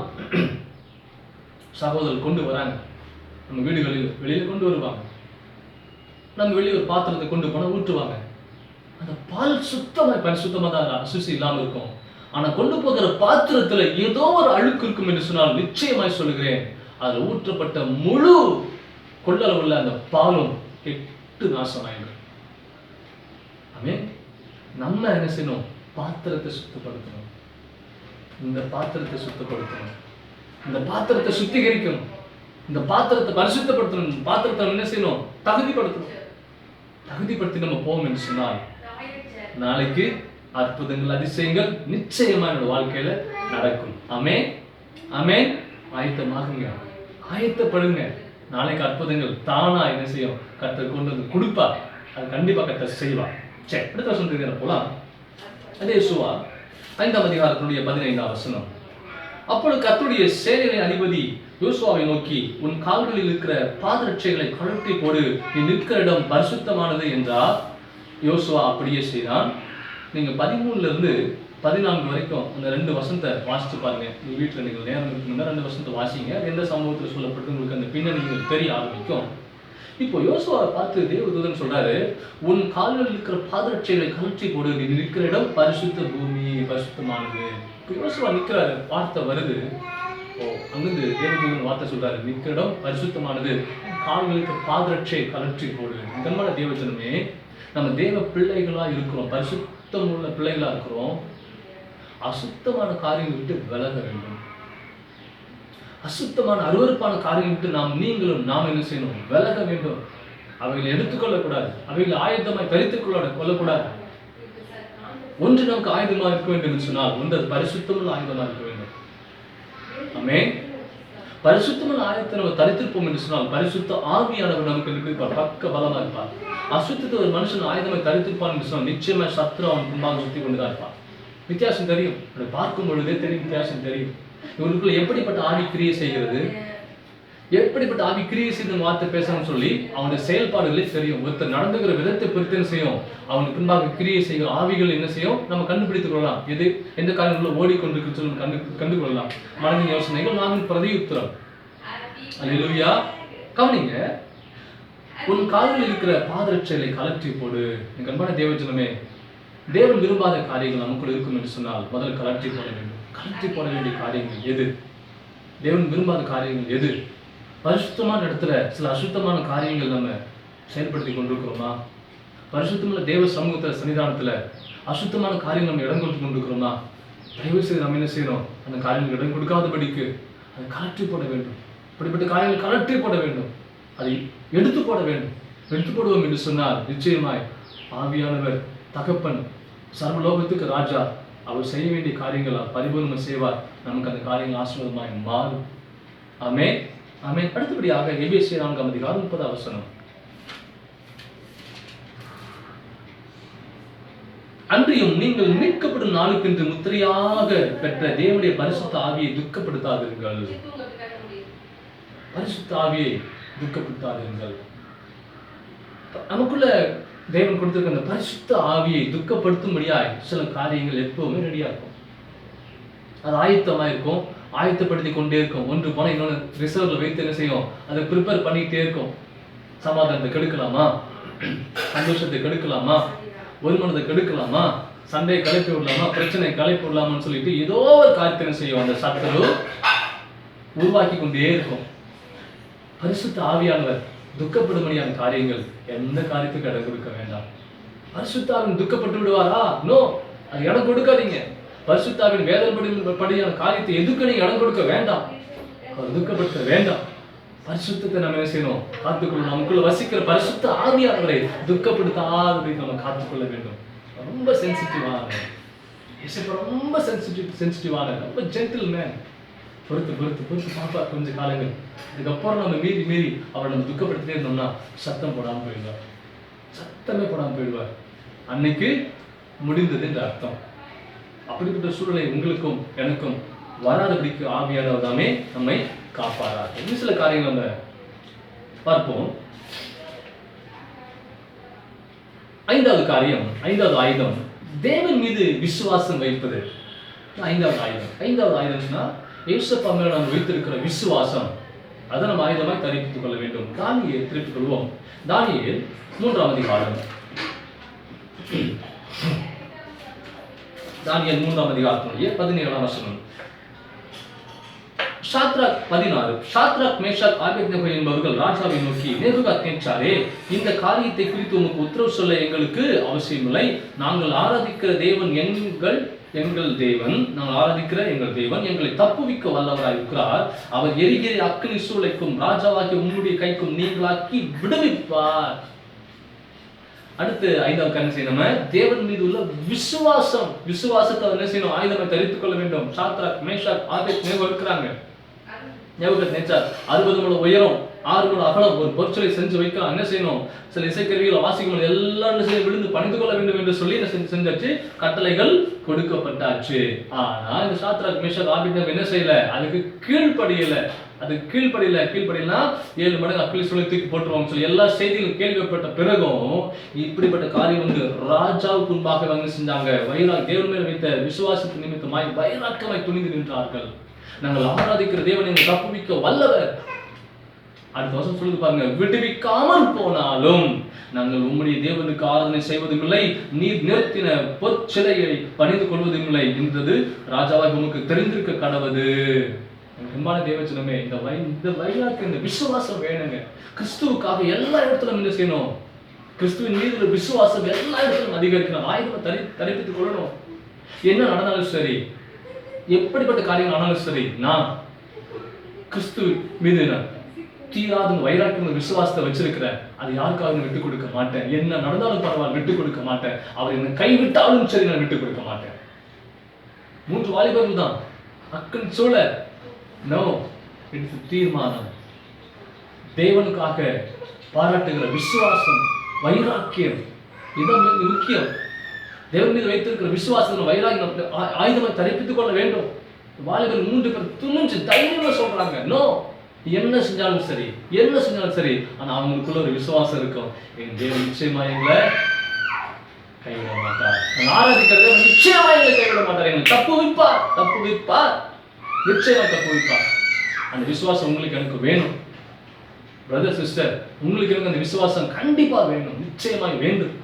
சகோதரர் கொண்டு வராங்க, நம்ம வீடுகளில் வெளியில கொண்டு வருவாங்க, நம்ம வெளியே ஒரு பாத்திரத்தை கொண்டு போனா ஊற்றுவாங்க. அந்த பால் சுத்தமா பரிசுத்தமா தான் அசுசி இல்லாம இருக்கும். ஆனா கொண்டு போகிற பாத்திரத்துல ஏதோ ஒரு அழுக்கு இருக்கும் என்று சொன்னால் நிச்சயமாய் சொல்லுகிறேன், அதுல ஊற்றப்பட்ட முழு கொள்ளளவுள்ள அந்த பாலும் கெட்டு நாசமாயிடும். ஆமென். நம்ம என்ன செய்யணும்? பாத்திரத்தை சுத்தப்படுத்தணும், இந்த பாத்திரத்தை சுத்தப்படுத்தணும், இந்த பாத்திரத்தை சுத்திகரிக்கணும், இந்த பாத்திரத்தை பரிசுத்தப்படுத்தணும், இந்த பாத்திரத்தை என்ன செய்யணும்? தகுதிப்படுத்தணும். தகுதிப்படுத்தி நம்ம போவோம் என்று சொன்னால் நாளைக்கு அற்புதங்கள் அதிசயங்கள் நிச்சயமா என்னோட வாழ்க்கையில நடக்கும். ஆமென். ஆமென். ஆயத்தமாகுங்க, ஆயத்தப்படுங்க. நாளைக்கு அற்புதங்கள் தானா என்ன செய்யும்? கர்த்தர் கொண்டு வந்து கொடுப்பார். அது கண்டிப்பா கர்த்தர் செய்வார். சரி, அடுத்த வசனம் போலாம். அதே யோசுவா 5ஆம் அதிகாரத்துடைய 15ஆம் வசனம். அப்பொழுது கர்த்தருடைய சேனைகளின் அதிபதி யோசுவாவை நோக்கி, உன் கால்களில் இருக்கிற பாதரட்சைகளை கழற்றி போடு, நீ நிற்கிற இடம் பரிசுத்தமானது என்றார். யோசுவா அப்படியே செய்தான். நீங்க 13ல இருந்து 14 வரைக்கும் அந்த 2 வசனத்தை வாசிச்சு பாருங்க. நீங்க வீட்டுல நீங்கள் நேரம் இருக்கணும்னா 2 வசனத்தை வாசிங்க. எந்த சம்பவத்தில் சொல்லப்பட்டு உங்களுக்கு அந்த பின்னணி உங்களுக்கு தெரிய ஆரம்பிக்கும். இப்போ யோசுவாவை பார்த்து தேவதூதன் சொல்றாரு, உன் கால்களில் இருக்கிற பாதரட்சைகளை கழற்றி போடு, நீ நிற்கிற இடம் பரிசுத்த பூமி, பரிசுத்தமானது. இப்போ யோசுவா நிற்கிற வார்த்தை வருது. அங்கிருந்து தேவதூதன் வார்த்தை சொல்றாரு, நிற்கிற இடம் பரிசுத்தமானது, கால்களுக்கு பாதரட்சை கழற்றி போடு. கண்மான தேவஜனமே, நம்ம தேவ பிள்ளைகளா இருக்கிறோம், பரிசுத்தம் உள்ள பிள்ளைகளா இருக்கிறோம். அசுத்தமான காரியங்கள் விட்டு விலக வேண்டும். அசுத்தமான அருவருப்பான காரியம் விட்டு நாம் என்ன செய்யணும்? விலக வேண்டும். அவைகளை எடுத்துக்கொள்ளக்கூடாது, அவைகளை ஆயுதமாய் தரித்துக் கொள்ளக்கூடாது. ஒன்று நமக்கு ஆயுதமாக இருக்க வேண்டும் என்று சொன்னால் ஒன்று அது பரிசுத்தமுள்ள ஆயுதமாக இருக்க வேண்டும். ஆமென். பரிசுத்தமுள்ள ஆயுதத்தை நம்ம தரித்திருப்போம் என்று சொன்னால் பரிசுத்த ஆவியானவர் நமக்கு இருப்பார், பக்க பலமா இருப்பார். அசுத்தத்தை ஒரு மனுஷன் ஆயுதமாய் தரித்திருப்பான் என்று சொன்னால் நிச்சயமா சத்ரு அவன் முன்பாக சுத்தி கொண்டுதான் இருப்பான். வித்தியாசம் தெரியும். அதை பார்க்கும் பொழுதே தெரியும், வித்தியாசம் தெரியும். இவருக்குள்ள எப்படிப்பட்ட ஆவி கிரியை செய்கிறது, எப்படிப்பட்ட ஆவி கிரியை செய்து வார்த்தை பேசணும்னு சொல்லி அவனுடைய செயல்பாடுகளே தெரியும். ஒருத்தர் நடந்துகிற விதத்தை பொறுத்து என்ன செய்யும், அவனுக்கு பின்பாக கிரியை செய்கிற ஆவிகள் என்ன செய்யும் நம்ம கண்டுபிடித்துக் கொள்ளலாம். எது எந்த காரியங்கள ஓடிக்கொண்டிருக்கு சொல்லி கண்டுகொள்ளலாம். மனதின் யோசனைகள் நாவின் பிரதியுத்தரம். அல்லேலூயா. கவனிங்க, உன் காலில் இருக்கிற பாதரட்சைகளை கலற்றி போடு. என் அன்பான தேவஜனமே, தேவன் விரும்பாத காரியங்கள் நமக்குள் இருக்கும் என்று சொன்னால் முதல்ல கலற்றி போட வேண்டும். கலற்றி போட வேண்டிய காரியங்கள் எது? தேவன் விரும்பாத காரியங்கள் எது? பரிசுத்தமான இடத்துல சில அசுத்தமான காரியங்கள் நம்ம செயல்படுத்தி கொண்டிருக்கிறோமா? பரிசுத்தமுள்ள தேவ சமூகத்துல சன்னிதானத்துல அசுத்தமான காரியங்கள் நம்ம இடம் கொடுத்து கொண்டிருக்கிறோமா? தயவு செய்து நம்ம என்ன செய்யணும், அந்த காரியங்கள் இடம் கொடுக்காதபடிக்கு அதை கலற்றி போட வேண்டும். இப்படிப்பட்ட காரியங்கள் கலற்றி போட வேண்டும், அதை எடுத்து போட வேண்டும். எடுத்து போடுவோம் என்று சொன்னால் நிச்சயமாய் ஆவியானவர் தகப்பன் சர்வலோகத்துக்கு ராஜா அவர் செய்ய வேண்டிய காரியங்களால் பரிபூர்ணம் செய்வார். நமக்கு அந்த காரியங்கள் ஆசீர்வாதமாய் மாறும். ஆமென், ஆமென். அடுத்தபடியாக எபேசியர் 4:30 அன்றியும் நீங்கள் மீட்கப்படும் நாளுக்கென்று முத்திரையாக பெற்ற தேவனுடைய பரிசுத்த ஆவியை துக்கப்படுத்தாதீர்கள். பரிசுத்த ஆவியை துக்கப்படுத்தாதீர்கள். நமக்குள்ள தேவன் கொடுத்திருக்க அந்த பரிசுத்த ஆவியை துக்கப்படுத்தும்படியாய் சில காரியங்கள் எப்பவுமே ரெடியா இருக்கும். அது ஆயத்தமா இருக்கும், ஆயத்தப்படுத்தி கொண்டே இருக்கும். ஒன்று போன இன்னொன்று ரிசர்வ்ல வைத்து என்ன செய்யும், அதை ப்ரிப்பேர் பண்ணிட்டே இருக்கும். சமாதானத்தை கெடுக்கலாமா, சந்தோஷத்தை கெடுக்கலாமா, ஒரு மனதை கெடுக்கலாமா, சண்டையை கலைப்பி விடலாமா, பிரச்சனையை கலைப்பி விடலாமான்னு சொல்லிட்டு ஏதோ ஒரு காரியத்தை செய்யும் அந்த சத்துரு உருவாக்கி கொண்டே இருக்கும். பரிசுத்த ஆவியானவர் துக்கப்படும்படியான காரியங்கள் எந்த காரியத்துக்கு இடம் கொடுக்க வேண்டாம். பரிசுத்தாவின் துக்கப்பட்டு விடுவாரா? நோ, அது இடம் கொடுக்காதீங்க. பரிசுத்தாவின் வேதனைப்படியான காரியத்தை எதுக்கு நீங்க இடம் கொடுக்க வேண்டாம். அவர் துக்கப்படுத்த வேண்டாம். பரிசுத்தத்தை நம்ம என்ன செய்யணும், காத்துக்கொள்ளணும். நமக்குள்ள வசிக்கிற பரிசுத்த ஆவியானவரை துக்கப்படுத்தாதபடி நம்ம காத்துக்கொள்ள வேண்டும். ரொம்ப சென்சிட்டிவான, ரொம்ப சென்சிட்டிவான, ரொம்ப ஜென்டில் மேன். பொறுத்து பாப்பா கொஞ்சம் காலங்கள். இதுக்கப்புறம் நம்ம மீறி அவரை நம்ம துக்கப்படுத்திட்டே இருந்தோம்னா சத்தம் போடாமல் போயிடுவார், சத்தமே போடாமல் போயிடுவார். அன்னைக்கு முடிந்தது என்ற அர்த்தம். அப்படிப்பட்ட சூழலை உங்களுக்கும் எனக்கும் வராதபடிக்கு ஆவியானவர் தாமே நம்மை காப்பாரார். இன்னும் சில காரியங்கள் நம்ம பார்ப்போம். 5வது காரியம், 5வது ஆயுதம் தேவன் மீது விசுவாசம் வைப்பது. 5வது ஆயுதம்னா இயேசுப்பா மேல நாம் வைத்திருக்கிற விசுவாசம். அதை நம்ம ஆயுதமாய் தரிப்பித்துக் கொள்ள வேண்டும். தானியேல் திருப்பிக் கொள்வோம். தானியேல் 3ஆம் அதிகாரம். தானியேல் 3ஆம் அதிகாரத்தினுடைய 17ஆம் வசனம். ஷாத்ராக் 16. ஷாத்ராக், மேஷாக், ஆபேத்நேகோ என்பவர்கள் ராஜாவை நோக்கி, நேபுகாத்நேச்சாரே, இந்த காரியத்தை குறித்து உமக்கு உத்தரவு சொல்ல எங்களுக்கு அவசியமில்லை. நாங்கள் ஆராதிக்கிற தேவன் எங்கள் தேவன், நாங்கள் ஆராதிக்கிற எங்கள் தேவன் எங்களை தப்புவிக்க வல்லவராய் இருக்கிறார். அவர் எரிகிற அக்கினி சூளைக்கும் ராஜாவாகி உம்முடைய கைக்கும் நீங்களாக்கி விடுவிப்பார். அடுத்து 5வது காரியம் செய்யணும், தேவன் மீது உள்ள விசுவாசம். விசுவாசத்தை என்ன செய்யணும், ஆயுதத்தை தரித்துக் கொள்ள வேண்டும். ஷாத்ராக், மேஷாக், ஆபேத்நேகோ இருக்கிறாங்க. நேபுகாத்நேச்சார் 60 முழ உயரம், 6 முழ அகலம் ஒரு பொற்சிலை செஞ்சு வைக்கலாம். என்ன செய்யணும், சில இசைக்கருவிகளை வாசிக்கும் எல்லாம் விழுந்து பணிந்து கொள்ள வேண்டும் என்று சொல்லி என்ன செஞ்சாச்சு, கட்டளைகள் கொடுக்கப்பட்டாச்சு. ஆனா இந்த ஷாத்ராக், மேஷாக், ஆபேத்நேகோ என்ன செய்யல, அதுக்கு கீழ்ப்படியல. கீழ்ப்படியலனா 7 மடங்கு அக்கினி சூளை தூக்கி போட்டுருவாங்க சொல்லி எல்லா செய்திகளும் கேள்விப்பட்ட பிறகும் இப்படிப்பட்ட காரியம் ராஜாவுக்கு முன்பாக வந்து செஞ்சாங்க. தேவன் மேல் வைத்த விசுவாசத்தின் நிமித்தமாய் வைராக்கியமாய் துணிந்து நின்றார்கள். நாங்கள் ஆராதிக்கிற தேவன் எங்களை தப்புவிக்க வல்லவர். அடுத்த வருஷம் சொல்லுது பாருங்க, விடுவிக்காமல் போனாலும் நாங்கள் உம்முடைய தேவனுக்கு ஆராதனை செய்வதும் இல்லை, நீர் நிறுத்தின பொற்சிலையை பணிந்து கொள்வதும் இல்லை என்றது ராஜாவாக உமக்கு தெரிந்திருக்க கடவது. அன்பான தேவஜனமே, இந்த வைராக்கியம், இந்த விசுவாசம் வேணுங்க. கிறிஸ்துவுக்காக எல்லா இடத்திலும் என்ன செய்யணும், கிறிஸ்துவின் மீது விசுவாசம் எல்லா இடத்திலும் அதிகரிக்கணும். ஆயுதத்தை தரிப்பித்துக் கொள்ளணும். என்ன நடந்தாலும் சரி, எப்படிப்பட்ட காரியங்கள் ஆனாலும் சரி, நான் கிறிஸ்து மீது தீராத வைராக்கியம் விசுவாசத்தை வச்சிருக்கிறேன். அது யாருக்காக விட்டுக் கொடுக்க மாட்டேன். என்ன நடந்தாலும் பரவாயில்ல, விட்டுக் கொடுக்க மாட்டேன். அவர் என்னை கைவிட்டாலும் சரி, நான் விட்டுக் கொடுக்க மாட்டேன். 3 வாலிபர்கள் தான் அக்கினி சூளை. நோ, இது தீர்மானம். தேவனுக்காக பாராட்டுகிற விசுவாசம், வைராக்கியம், இதுதான் முக்கியம். தேவன் மீது வைத்திருக்கிற விசுவாசத்தின் வைராகி ஆயுதமாய் தரிப்பித்துக் கொள்ள வேண்டும். வாலிபர் 3 பேர் துணிஞ்சு தைரியமா சொல்றாங்க, நோ, என்ன செஞ்சாலும் சரி, என்ன செஞ்சாலும் சரி. ஆனா அவங்களுக்குள்ள ஒரு விசுவாசம் இருக்கும், என் தேவன் நிச்சயமா எங்களை கைவிட மாட்டார், ஆராதிக்கிறத நிச்சயமா எங்களை கைவிட மாட்டார், எங்களை தப்பு வைப்பார், நிச்சயமா தப்பு வைப்பார். அந்த விசுவாசம் உங்களுக்கு எனக்கு வேணும். பிரதர் சிஸ்டர், உங்களுக்கு எனக்கு அந்த விசுவாசம் கண்டிப்பா வேணும், நிச்சயமாய் வேண்டும்.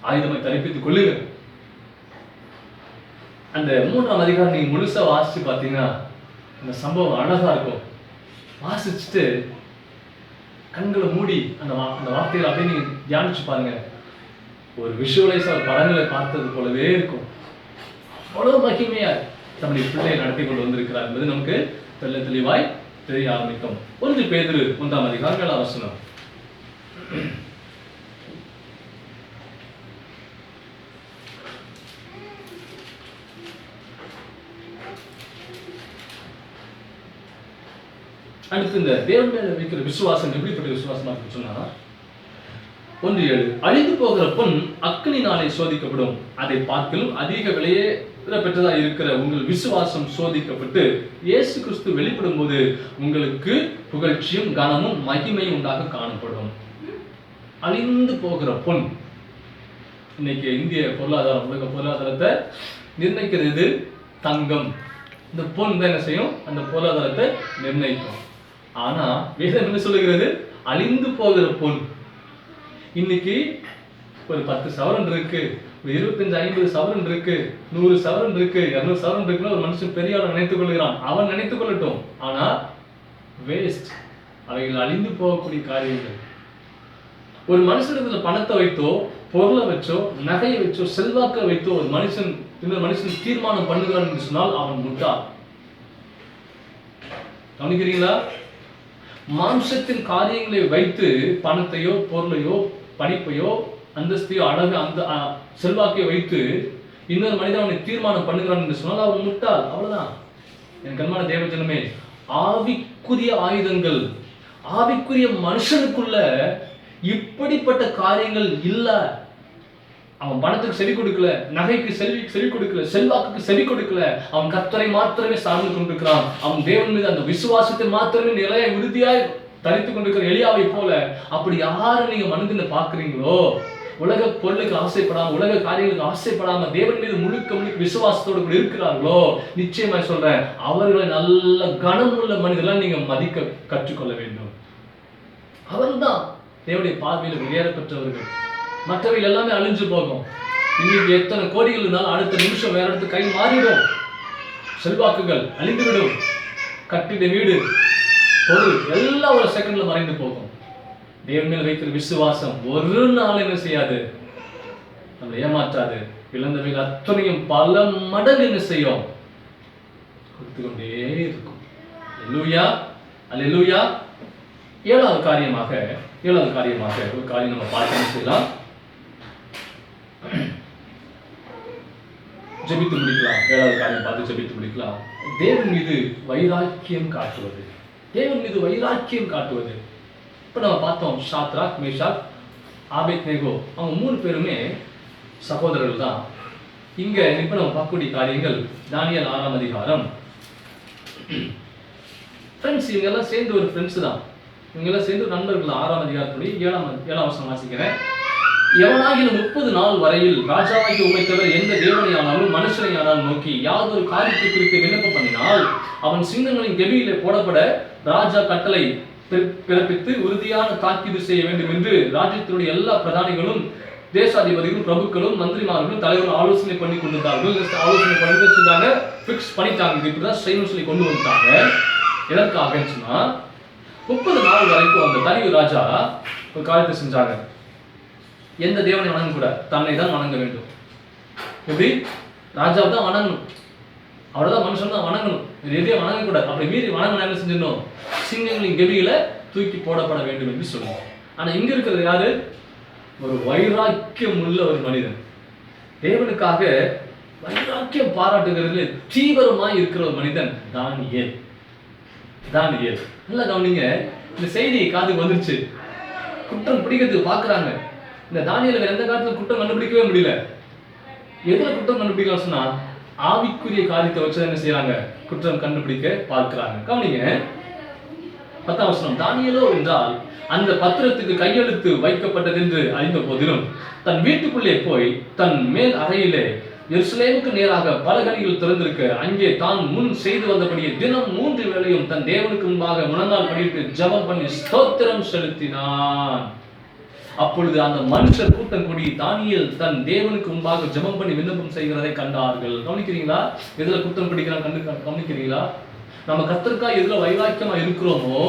ஆயுதமாய் தரிப்பித்துக் கொள்ளுங்க. அந்த 3ஆம் அதிகாரம் நீங்க முழுசா வாசிச்சு பார்த்தீங்கன்னா இந்த சம்பவம் அழகா இருக்கும். வாசிச்சுட்டு கண்களை மூடி அந்த வார்த்தைகளை அப்படியே நீங்க தியானிச்சு பாருங்க. ஒரு விஷுவலைஸ் ஒரு படங்களை பார்த்தது போலவே இருக்கும். அவ்வளவு மகிமையா நம்முடைய பிள்ளையை நடத்தி கொண்டு வந்திருக்கிறார் என்பது நமக்கு தெளிவாய் தெரிய ஆரம்பிக்கும். 1 பேதுரு 1ஆம் அதிகாரம் 7ஆம் வசனம். அடுத்து இந்த தேவன் மேல வைக்கிற விசுவாசம் எப்படிப்பட்ட விசுவாசமா இருக்கு சொன்னா, 1:7 அழிந்து போகிற பொன் அக்கினினாலே சோதிக்கப்படும், அதை பார்க்கலும் அதிக விலையே பெற்றதா இருக்கிற உங்கள் விசுவாசம் சோதிக்கப்பட்டு இயேசு கிறிஸ்து வெளிப்படும் போது உங்களுக்கு புகழ்ச்சியும் கனமும் மகிமையும் உண்டாக காணப்படும். அழிந்து போகிற பொன். இன்னைக்கு இந்திய பொருளாதாரம், உலக பொருளாதாரத்தை நிர்ணயிக்கிறது தங்கம். இந்த பொன் தான் என்ன செய்யும், அந்த பொருளாதாரத்தை நிர்ணயிக்கும். ஆனா வேதம் என்ன சொல்லுகிறது, அழிந்து போகிற பொன். இன்னைக்கு ஒரு 10 சவரன் இருக்கு, ஒரு 25-50 சவரன் இருக்கு, 100 சவரன் இருக்கு, 200 சவரன் இருக்குன்னு ஒரு மனுஷன் பெரிய ஆளை நினைத்துக் கொள்கிறான். அவன் நினைத்துக் கொள்ளட்டும், ஆனா வேஸ்ட். அவைகள் அழிந்து போகக்கூடிய காரியங்கள். ஒரு மனுஷனிடத்துல பணத்தை வைத்தோ, பொருளை வச்சோ, நகையை வச்சோ, செல்வாக்க வைத்தோ ஒரு மனுஷன் இன்னொரு மனுஷன் தீர்மானம் பண்ணுகிறான் என்று சொன்னால் அவன் முட்டாள். கவனிக்கிறீங்களா? மாம்சத்தின் காரியங்களை வைத்து பணத்தையோ, பொருளையோ, படிப்பையோ, அந்தஸ்தையோ, அழகு, அந்த செல்வாக்கையோ வைத்து இன்னொரு மனிதன் அவனை தீர்மானம் பண்ணுகிறான் என்று சொன்னால் அவன் முட்டாள். அவ்வளவுதான். என் கண்மான தேவஜனமே, ஆவிக்குரிய ஆயுதங்கள், ஆவிக்குரிய மனுஷனுக்குள்ள இப்படிப்பட்ட காரியங்கள் இல்ல. அவன் பணத்துக்கு செவி கொடுக்கல, நகைக்கு செவி கொடுக்கல, செல்வாக்குக்கு செவி கொடுக்கல. அவன் கர்த்தரை மாத்திரமே சார்ந்து கொண்டிருக்கிறான். அவன் தேவன் மீது அந்த விசுவாசத்தை மாத்திரமே நிலையை உறுதியாய் தரித்துக் கொண்டிருக்கிற எலியாவை போல. அப்படி யாரை நீங்க மனதில் பாக்குறீங்களோ, உலக பொருளுக்கு ஆசைப்படாம, உலக காரியங்களுக்கு ஆசைப்படாம தேவன் மீது முழுக்க விசுவாசத்தோடு கூட இருக்கிறார்களோ, நிச்சயமா சொல்றேன், அவர்களை நல்ல கனமுள்ள மனிதர்களால் நீங்க மதிக்க கற்றுக்கொள்ள வேண்டும். அவர்தான் தேவனுடைய பார்வையில் வெளியேற பெற்றவர்கள். மற்றவை எல்லாமே அழிஞ்சு போகும். இன்னைக்கு எத்தனை கோடிகள் இருந்தாலும் அடுத்த நிமிஷம் வேற இடத்துக்கு கை மாறிடும். செல்வாக்குகள் அழிந்துவிடும். கட்டிட வீடு, பொருள் எல்லாம் ஒரு செகண்ட்ல மறைந்து போகும். தேவன் மேல் வைக்கிற விசுவாசம் ஒரு நாள் என்ன செய்யாது, நம்மளை ஏமாற்றாது. இழந்தவைகள் அத்தனையும் பல மடங்கு என்ன செய்யும், கொடுத்து கொண்டே இருக்கும். அல்லேலூயா, அல்லேலூயா. ஏழாவது காரியமாக ஒரு காரியம் நம்ம பார்க்க செய்யலாம். ஜெபித்து முடிக்கலாம். ஏழாவது காரியம் பார்த்து ஜெபித்து முடிக்கலாம். தேவன் மீது வைராக்கியம் காட்டுவது. தேவன் மீது வைராக்கியம் காட்டுவது. இப்ப நம்ம பார்த்தோம், ஷாத்ராக், மேஷாக், ஆபேத்நேகோ, அவங்க 3 பேருமே சகோதரர்கள் தான். இங்க இப்ப நம்ம பார்க்கக்கூடிய காரியங்கள் தானியேல் 6ஆம் அதிகாரம். ஃப்ரெண்ட்ஸ், இவங்க எல்லாம் சேர்ந்து ஒரு ஃப்ரெண்ட்ஸ் தான். இவங்கெல்லாம் சேர்ந்து நண்பர்கள். 6ஆம் அதிகாரத்துடைய 7ஆம் வசனம் வாசிக்கிறேன். எவனாகிலும் 30 நாள் வரையில் ராஜாவாய்க்கு உமைத்தவர் எந்த தேவனையானாலும் மனுஷனையானாலும் நோக்கி யாதொரு காரியத்தை குறித்து விண்ணப்பம் பண்ணினால் அவன் சிங்கங்களின் கெபியிலே போடப்பட ராஜா கட்டளை பிறப்பித்து உறுதியான தாக்கீது செய்ய வேண்டும் என்று ராஜ்யத்தினுடைய எல்லா பிரதானிகளும், தேசாதிபதிகளும், பிரபுக்களும், மந்திரிமார்களும், தலைவரும் ஆலோசனை பண்ணி கொண்டிருந்தார்கள். ஆலோசனை பண்ணி பிக்ஸ் பண்ணிட்டாங்க. இப்படிதான் செய்யணும்னு சொல்லி கொண்டு வந்துட்டாங்க. எதற்காக சொன்னா, 30 நாள் வரைக்கும் அந்த தனிவு ராஜா ஒரு காரியத்தை செஞ்சாங்க. எந்த தேவனை வணங்க கூட, தன்னை தான் வணங்க வேண்டும். எப்படி? ராஜாவை தான் வணங்கணும், அவ்வளவுதான். மனுஷன் தான் வணங்கணும், எதையும் வணங்க கூட. அப்படி மீறி வணங்க என்ன செஞ்சிடணும், சிங்கங்களின் கெபியில தூக்கி போடப்பட வேண்டும் என்று சொல்லுவோம். ஆனா இங்க இருக்கிறது யாரு? ஒரு வைராக்கியம் உள்ள ஒரு மனிதன். தேவனுக்காக வைராக்கியம் பாராட்டுகிறதுல தீவிரமாய் இருக்கிற ஒரு மனிதன் தானியேல். நல்லா கவனிங்க. இந்த செய்தி காதுக்கு வந்துருச்சு. குற்றம் பிடிக்கிறதுக்கு பாக்குறாங்க. இந்த தானியேல் எந்த காலத்துல குற்றம் கண்டுபிடிக்கவே முடியல. எதுல குற்றம் கண்டுபிடிக்கலாம் சொன்னா, ஆவிக்குரிய காரியத்தை வச்சு என்ன செய்யறாங்க? குற்றம் கண்டுபிடிக்க பார்க்கிறாங்க. கவனிங்க 10ஆம் வசனம். தானியேலோ என்றால் அந்த பத்திரத்துக்கு கையெழுத்து வைக்கப்பட்டது என்று அறிந்த போதிலும் தன் வீட்டுக்குள்ளே போய் தன் மேல் அறையிலே எருசலேமுக்கு நேராக பலகணிகள் திறந்திருக்க அங்கே தான் முன் செய்து வந்தபடியே தினம் 3 வேளையும் தன் தேவனுக்கு முன்பாக முழங்கால் படியிட்டு ஜெபம் பண்ணி ஸ்தோத்திரம் செலுத்தினான். அப்பொழுது அந்த மனுஷர் கூட்டம் கூடி தானியேல் தன் தேவனுக்கு முன்பாக ஜெபம் பண்ணி விண்ணப்பம் செய்கிறதை கண்டார்கள். கவனிக்கிறீங்களா? எதுல குற்றம் பிடிக்கிறான் கவனிக்கிறீங்களா? நம்ம கர்த்தருக்காக எதுல வைராக்கியமா இருக்கிறோமோ,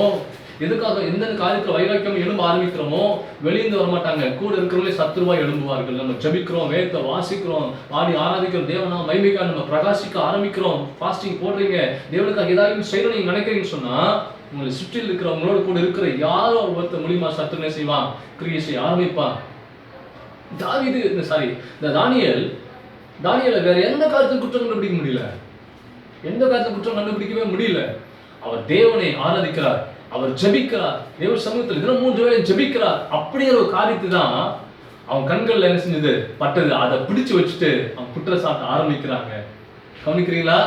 எதுக்காக எந்த காரியத்துல வைராக்கியமா எழும்ப ஆரம்பிக்கிறோமோ வெளியிருந்து வரமாட்டாங்க. கூட இருக்கிறவங்களே சத்துருவா எழும்புவார்கள். நம்ம ஜெபிக்கிறோம், வேதத்தை வாசிக்கிறோம், பாடி ஆராதிக்கிறோம், தேவனா மகிமைக்காக நம்ம பிரகாசிக்க ஆரம்பிக்கிறோம், ஃபாஸ்டிங் போடுறீங்க, தேவனுக்காக ஏதாவது செய்யணும் நீங்க நினைக்கிறீங்கன்னு சொன்னா உங்களை சுற்றில் இருக்கிறவங்களோட கூட இருக்கிற யாரோ ஒருத்தர் மூலியமா சத்துருனை செய்வான், கிரியை செய்ய ஆரம்பிப்பான். இந்த தானியேலை வேற எந்த காரியத்தையும் குற்றம் கண்டுபிடிக்க முடியல. எந்த காரியத்தையும் குற்றம் கண்டுபிடிக்கவே முடியல. அவர் தேவனை ஆராதிக்கிறார், அவர் ஜெபிக்கிறார், தேவ சமூகத்தில் தினம் 3 வேளை ஜெபிக்கிறார். அப்படிங்கிற ஒரு காரியத்தை தான் அவன் கண்கள்ல என்ன செஞ்சது பட்டது. அதை பிடிச்சு வச்சுட்டு அவன் குற்றச்சாட்ட ஆரம்பிக்கிறாங்க. கவனிக்கிறீங்களா?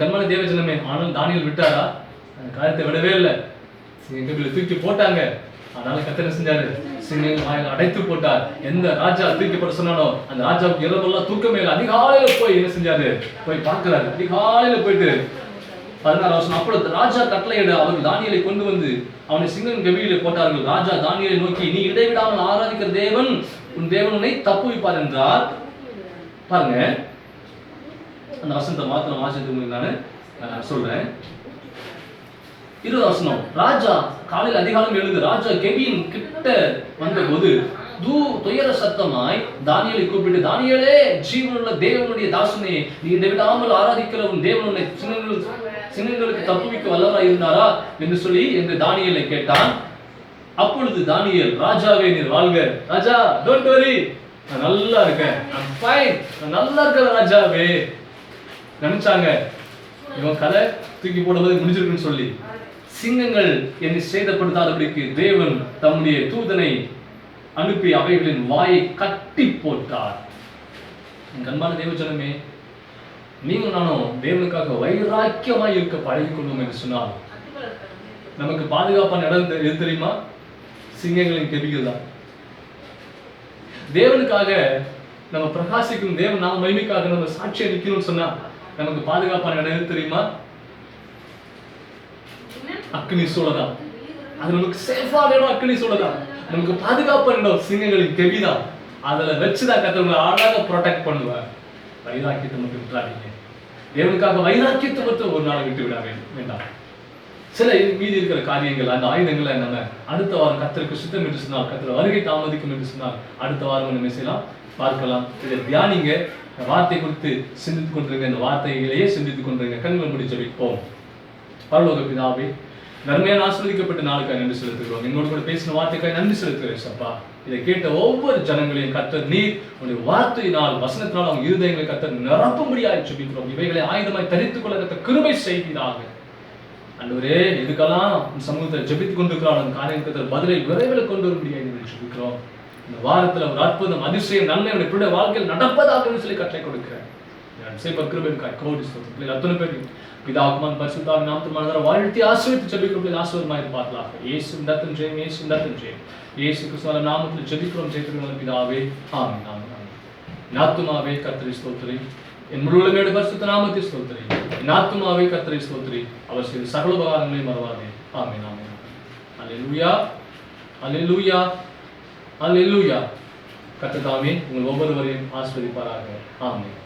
கண்மான தேவ ஜனமே. ஆனால் தானியேல் விட்டாரா? அந்த காரியத்தை விடவே இல்லை. சிங்கங்களை தூக்கி போட்டாங்க. அதனால கர்த்தர் என்ன செஞ்சாரு? சிங்கங்கள் வாயில அடைத்து போட்டார். எந்த ராஜா தூக்கி போட சொன்னானோ அந்த ராஜாவுக்கு இரவெல்லாம் தூக்கமே இல்லை. அதிகாலையில போய் என்ன செஞ்சாரு? போய் பார்க்கிறாரு. அதிகாலையில போயிட்டு 16 வருஷம். அப்பொழுது ராஜா கட்டளையிட அவர்கள் தானியேலை கொண்டு வந்து அவனை சிங்கம் கவியிலே போட்டார்கள். ராஜா தானியேலை நோக்கி, நீ இடைவிடாமல் ஆராதிக்கிற தேவன் உன் தேவன் உன்னை தப்புவிப்பார் என்றார். பாருங்க, அந்த வசனத்தை மாத்திரம் வாசித்து நான் சொல்றேன். 20 வசனம். ராஜா காலையில் அதிகாலம் எழுந்து ராஜா கெபியின் கிட்ட வந்தபோது துயர சத்தமாய் தானியேலை கூப்பிட்டு, தானியேலே, ஜீவனுள்ள தேவனுடைய தாசனே, நீ இடைவிடாமல் ஆராதிக்கிற உன் தேவன் உன்னை சிங்கங்களுக்கு தப்புவிக்க வல்லவராய் இருந்தாரா என்று சொல்லி என்று தானியேலை கேட்டான். அப்பொழுது தானியேல், ராஜாவே நீர் வாழ்க. ராஜா, டோன்ட் வரி, நான் நல்லா இருக்கேன், ஐம் ஃபைன், நான் நல்லா இருக்கேன் ராஜாவே. நினைச்சாங்க இவன் கதை தூக்கி போடும்போது முடிஞ்சிருக்குன்னு சொல்லி. சிங்கங்கள் என்னை சேதப்படுத்தாதபடிக்கு தேவன் தம்முடைய தூதனை அனுப்பி அவைகளின் வாயை கட்டி போட்டார். கண்பான தேவ ஜனமே, நீங்க நானும் தேவனுக்காக வைராக்கியமாய் இருக்க பழகிக் கொள்வோம் என்று சொன்னால் நமக்கு பாதுகாப்பான இடம் எது தெரியுமா? சிங்கங்களின் கெபிகள் தான். தேவனுக்காக நம்ம பிரகாசிக்கும், தேவன் நாம மகிமைக்காக நம்ம சாட்சியா நிக்கணும்னு சொன்னா நமக்கு பாதுகாப்பான இடம் எது தெரியுமா? அக்னி சூழதான். அது நமக்கு சேஃபான இடம். அக்னி சூழதான் நமக்கு பாதுகாப்பான இடம். சிங்கங்களின் கெபிதான். அதுல வச்சுதான் கர்த்தர் அழகாக ப்ரொடெக்ட் பண்ணுவார். வைராக்கியத்தை மட்டும் விட்டுறாதீங்க. தேவனுக்காக வைராக்கியத்தை மட்டும் ஒரு நாள் விட்டு விட வேண்டாம். சில மீதி இருக்கிற காரியங்கள், அந்த ஆயுதங்களை நம்ம அடுத்த வாரம் கர்த்தருக்கு சுத்தம் என்று சொன்னால், கர்த்தர் வருகை தாமதிக்கும் என்று சொன்னால் அடுத்த வாரம் என்ன செய்யலாம், பார்க்கலாம். இதை தியானிங்க. வார்த்தை குறித்து சிந்தித்துக் கொண்டிருங்க. இந்த வார்த்தைகளையே சிந்தித்துக் கொண்டிருங்க. கண்களை மூடி ஜெபிப்போம். பரலோக பிதாவே, நன்மையான ஆசீர்வதிக்கப்பட்ட நாளுக்காக நன்றி செலுத்துகிறோம். என்னோடு கூட பேசின வார்த்தைக்காக நன்றி செலுத்துகிறேன் சப்பா. இதை கேட்ட ஒவ்வொரு ஜனங்களையும் கர்த்தர் நீர் உடைய வார்த்தையினால், வசனத்தினால் அவங்க இருதயங்களை கர்த்தர் நிரப்பும்படியாய் ஜெபிக்கிறோம். இவைகளை ஆயுதமாய் தரித்துக் கொள்ள கர்த்தர் கிருபை செய்வீராக. ஆண்டவரே, இதுக்கெல்லாம் சமூகத்தை ஜெபித்துக் கொண்டிருக்கிறான் அந்த காரியத்தை பதிலை விரைவில் கொண்டு வரும்படியாய் ஜெபிக்கிறோம். இந்த வாரத்துல ஒரு அற்புதம், அதிசயம், நன்மை என்னுடைய வாழ்க்கையில் நடப்பதாக சொல்லி கட்டளை கொடுக்கிறேன். அத்தனை பேர் பிதாகுமான் பரிசுத்தாவின் நாமத்தினால வாழ்த்தி ஆசீர்வதித்து ஜெபிக்கிறோம். ஆசீர்வாதமாய் இருப்பார்களாக. இயேசுவின் ரத்தம் ஜெயம், இயேசுவின் ரத்தம் ஜெயம். இயேசு கிறிஸ்துவின் நாமத்தில் ஜெபிக்கிறோம். ஜெபிக்கிறோம் பிதாவே, ஆமென், ஆமென். என் ஆத்துமாவே கர்த்தரை ஸ்தோத்திரி, என் முழு உள்ளமையோடு பரிசுத்த நாமத்தை ஸ்தோத்திரி. என் ஆத்துமாவே கர்த்தரை ஸ்தோத்திரி, அவர் செய்த சகல உபகாரங்களையும் மறவாதே. ஆமென், ஆமென். அல்லேலூயா, அல்லேலூயா, அல்லேலூயா. கர்த்தர் தாமே உங்கள் ஒவ்வொருவரையும் ஆசீர்வதிப்பாராக. ஆமென்.